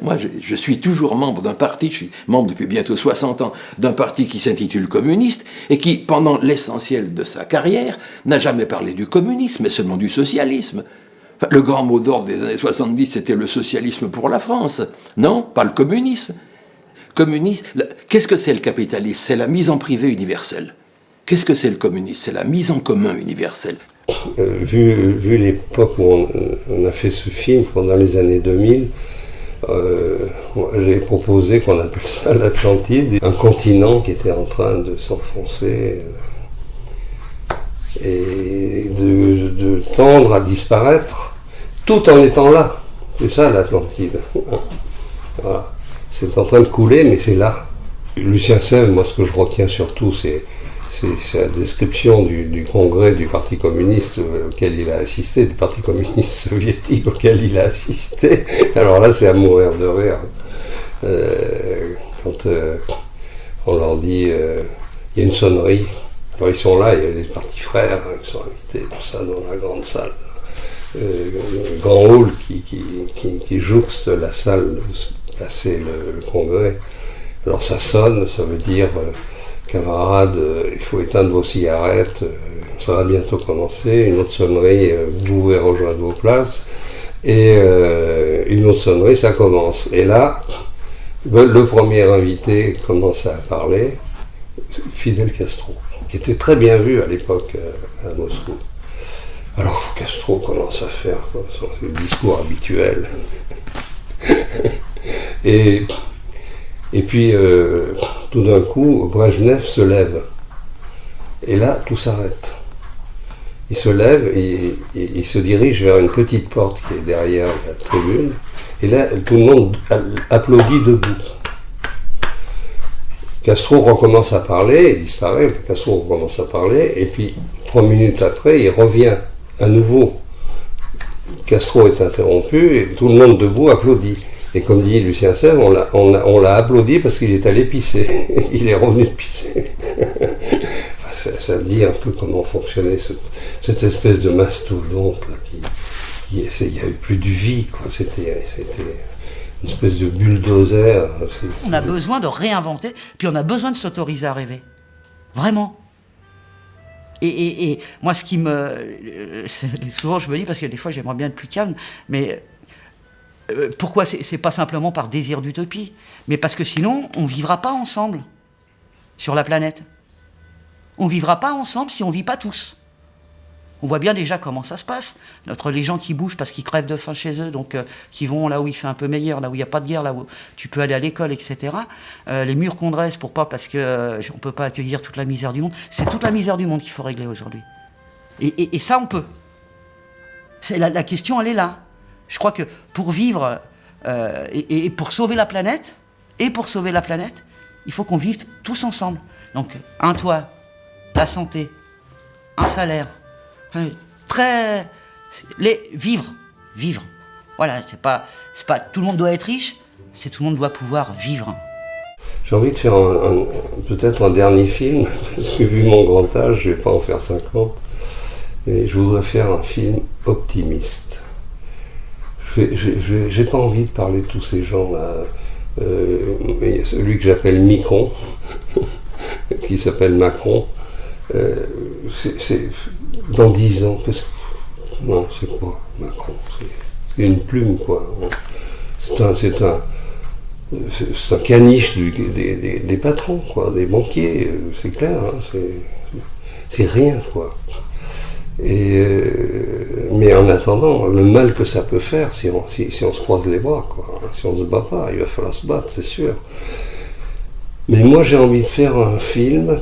moi je suis toujours membre d'un parti, je suis membre depuis bientôt 60 ans d'un parti qui s'intitule communiste et qui, pendant l'essentiel de sa carrière, n'a jamais parlé du communisme, mais seulement du socialisme. Enfin, le grand mot d'ordre des années 70, c'était le socialisme pour la France. Non, pas le communisme. Qu'est-ce que c'est le capitalisme? C'est la mise en privé universelle. Qu'est-ce que c'est le communisme? C'est la mise en commun universelle. Vu l'époque où on a fait ce film, pendant les années 2000, j'ai proposé qu'on appelle ça l'Atlantide, un continent qui était en train de s'enfoncer et de tendre à disparaître, tout en étant là. C'est ça l'Atlantide. Voilà. C'est en train de couler, mais c'est là. Lucien Sèvres, moi ce que je retiens surtout, c'est la description du congrès du Parti communiste auquel il a assisté, du Parti communiste soviétique auquel il a assisté. Alors là, c'est à mourir de rire. Quand on leur dit, il y a une sonnerie. Alors ils sont là, il y a les partis frères qui sont invités, tout ça, dans la grande salle. Le grand hall qui jouxte la salle où se passait le congrès. Alors ça sonne, ça veut dire... camarades, il faut éteindre vos cigarettes, ça va bientôt commencer. Une autre sonnerie, vous pouvez rejoindre vos places. Et une autre sonnerie, ça commence. Et là, le premier invité commence à parler, Fidel Castro, qui était très bien vu à l'époque à Moscou. Alors Castro commence à faire son discours habituel. Et puis, tout d'un coup, Brejnev se lève. Et là, tout s'arrête. Il se lève et il se dirige vers une petite porte qui est derrière la tribune. Et là, tout le monde applaudit debout. Castro recommence à parler, il disparaît, Castro recommence à parler, et puis 3 minutes après, il revient à nouveau. Castro est interrompu, et tout le monde debout applaudit. Et comme dit Lucien Sèvres, on l'a applaudi parce qu'il est allé pisser. Il est revenu de pisser. Ça dit un peu comment fonctionnait cette espèce de mastodonte là, il n'y a eu plus de vie, quoi. C'était une espèce de bulldozer. On a besoin de réinventer, puis on a besoin de s'autoriser à rêver. Vraiment. Et moi, ce qui me... Souvent, je me dis, parce que des fois, j'aimerais bien être plus calme, mais pourquoi c'est pas simplement par désir d'utopie, mais parce que sinon, on ne vivra pas ensemble sur la planète. On ne vivra pas ensemble si on ne vit pas tous. On voit bien déjà comment ça se passe. Les gens qui bougent parce qu'ils crèvent de faim chez eux, donc qui vont là où il fait un peu meilleur, là où il n'y a pas de guerre, là où tu peux aller à l'école, etc. Les murs qu'on dresse parce que on ne peut pas accueillir toute la misère du monde. C'est toute la misère du monde qu'il faut régler aujourd'hui. Et ça, on peut. La question, elle est là. Je crois que pour vivre et pour sauver la planète, il faut qu'on vive tous ensemble. Donc, un toit, la santé, un salaire, vivre. Voilà, c'est pas tout le monde doit être riche, c'est tout le monde doit pouvoir vivre. J'ai envie de faire peut-être un dernier film, parce que vu mon grand âge, je vais pas en faire 50, et je voudrais faire un film optimiste. J'ai pas envie de parler de tous ces gens-là. Celui que j'appelle Micron, qui s'appelle Macron, c'est dans 10 ans, non, c'est quoi Macron? C'est une plume, quoi. C'est un caniche des patrons, quoi, des banquiers, c'est clair, hein, c'est rien, quoi. Mais en attendant, le mal que ça peut faire, si on se croise les bras, quoi, si on se bat pas, il va falloir se battre, c'est sûr. Mais moi, j'ai envie de faire un film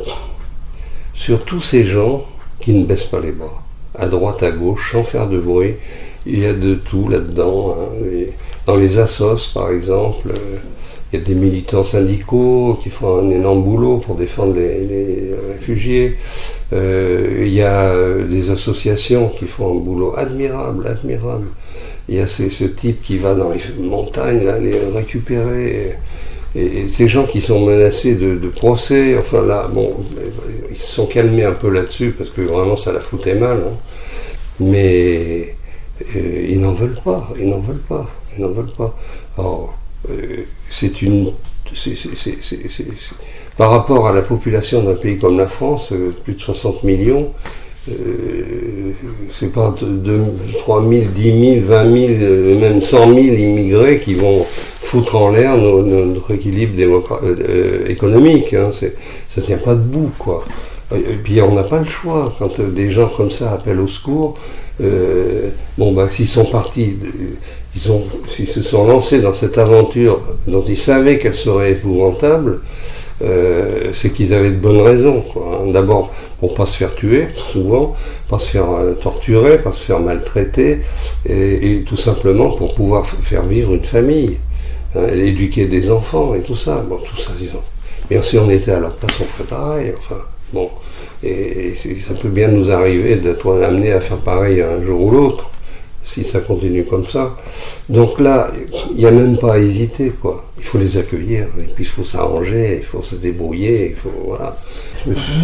sur tous ces gens qui ne baissent pas les bras, à droite, à gauche, sans faire de bruit. Il y a de tout là-dedans. Hein. Dans les assos, par exemple, il y a des militants syndicaux qui font un énorme boulot pour défendre les réfugiés. Il y a des associations qui font un boulot admirable. Il y a ce type qui va dans les montagnes, là, les récupérer. Et ces gens qui sont menacés de procès, enfin là, bon, ils se sont calmés un peu là-dessus parce que vraiment ça la foutait mal. Hein. Mais ils n'en veulent pas. Alors, par rapport à la population d'un pays comme la France, plus de 60 millions, c'est pas 3 000, 10 000, 20 000, même 100 000 immigrés qui vont foutre en l'air notre équilibre économique. Hein. Ça tient pas debout, quoi. Et puis on n'a pas le choix. Quand des gens comme ça appellent au secours, s'ils sont partis, s'ils se sont lancés dans cette aventure dont ils savaient qu'elle serait épouvantable, c'est qu'ils avaient de bonnes raisons, quoi. D'abord pour pas se faire tuer, souvent, pas se faire torturer, pas se faire maltraiter, et tout simplement pour pouvoir faire vivre une famille, hein, éduquer des enfants et tout ça. Bon, tout ça, disons. Et si on était à leur place, on ferait pareil. Enfin, bon, et ça peut bien nous arriver d'être amené à faire pareil un jour ou l'autre, si ça continue comme ça. Donc là, il n'y a même pas à hésiter, quoi. Il faut les accueillir, et puis il faut s'arranger, il faut se débrouiller, il faut, voilà.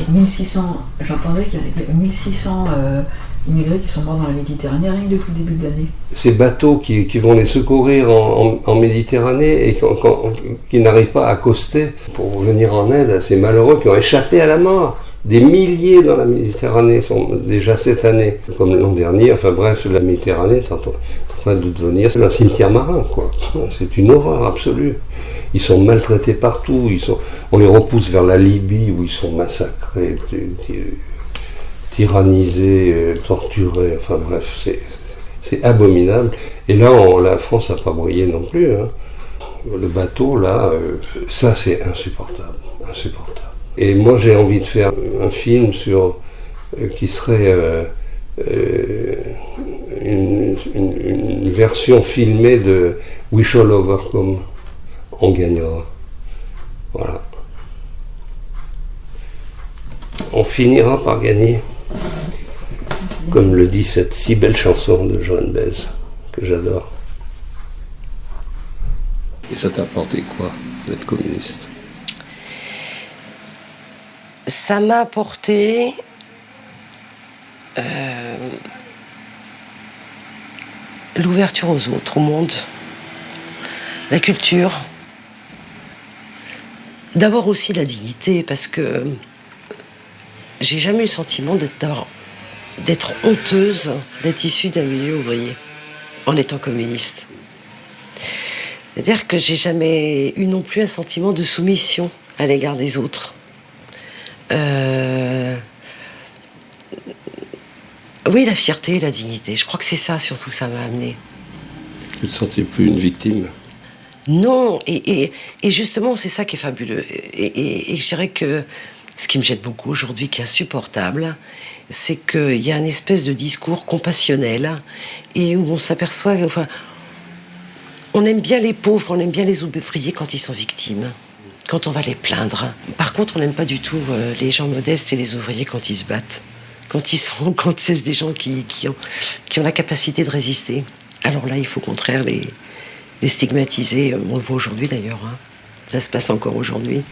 1600, j'entendais qu'il y avait 1600 immigrés qui sont morts dans la Méditerranée, rien que depuis le début de l'année. Ces bateaux qui vont les secourir en Méditerranée et qui n'arrivent pas à accoster pour venir en aide à ces malheureux qui ont échappé à la mort. Des milliers dans la Méditerranée sont déjà cette année, comme l'an dernier. Enfin bref, la Méditerranée est en train de devenir un cimetière marin, quoi. C'est une horreur absolue. Ils sont maltraités partout. On les repousse vers la Libye où ils sont massacrés, tyrannisés, torturés. Enfin bref, c'est abominable. Et là, la France n'a pas brillé non plus. Hein. Le bateau, là, ça c'est insupportable. Et moi, j'ai envie de faire un film qui serait une version filmée de We shall overcome. On gagnera. Voilà. On finira par gagner. Comme le dit cette si belle chanson de Joan Baez, que j'adore. Et ça t'a apporté quoi, d'être communiste? Ça m'a apporté l'ouverture aux autres, au monde, la culture. D'abord aussi la dignité, parce que j'ai jamais eu le sentiment d'être honteuse d'être issue d'un milieu ouvrier en étant communiste. C'est-à-dire que j'ai jamais eu non plus un sentiment de soumission à l'égard des autres. Oui, la fierté et la dignité. Je crois que c'est ça surtout que ça m'a amené. Tu ne te sentais plus une victime? Non, et justement, c'est ça qui est fabuleux. Et je dirais que ce qui me jette beaucoup aujourd'hui, qui est insupportable, c'est qu'il y a une espèce de discours compassionnel et où on s'aperçoit, enfin, on aime bien les pauvres, on aime bien les ouvriers quand ils sont victimes, quand on va les plaindre. Par contre, on n'aime pas du tout les gens modestes et les ouvriers quand ils se battent, quand c'est des gens qui ont la capacité de résister. Alors là, il faut au contraire les stigmatiser. On le voit aujourd'hui d'ailleurs, hein. Ça se passe encore aujourd'hui.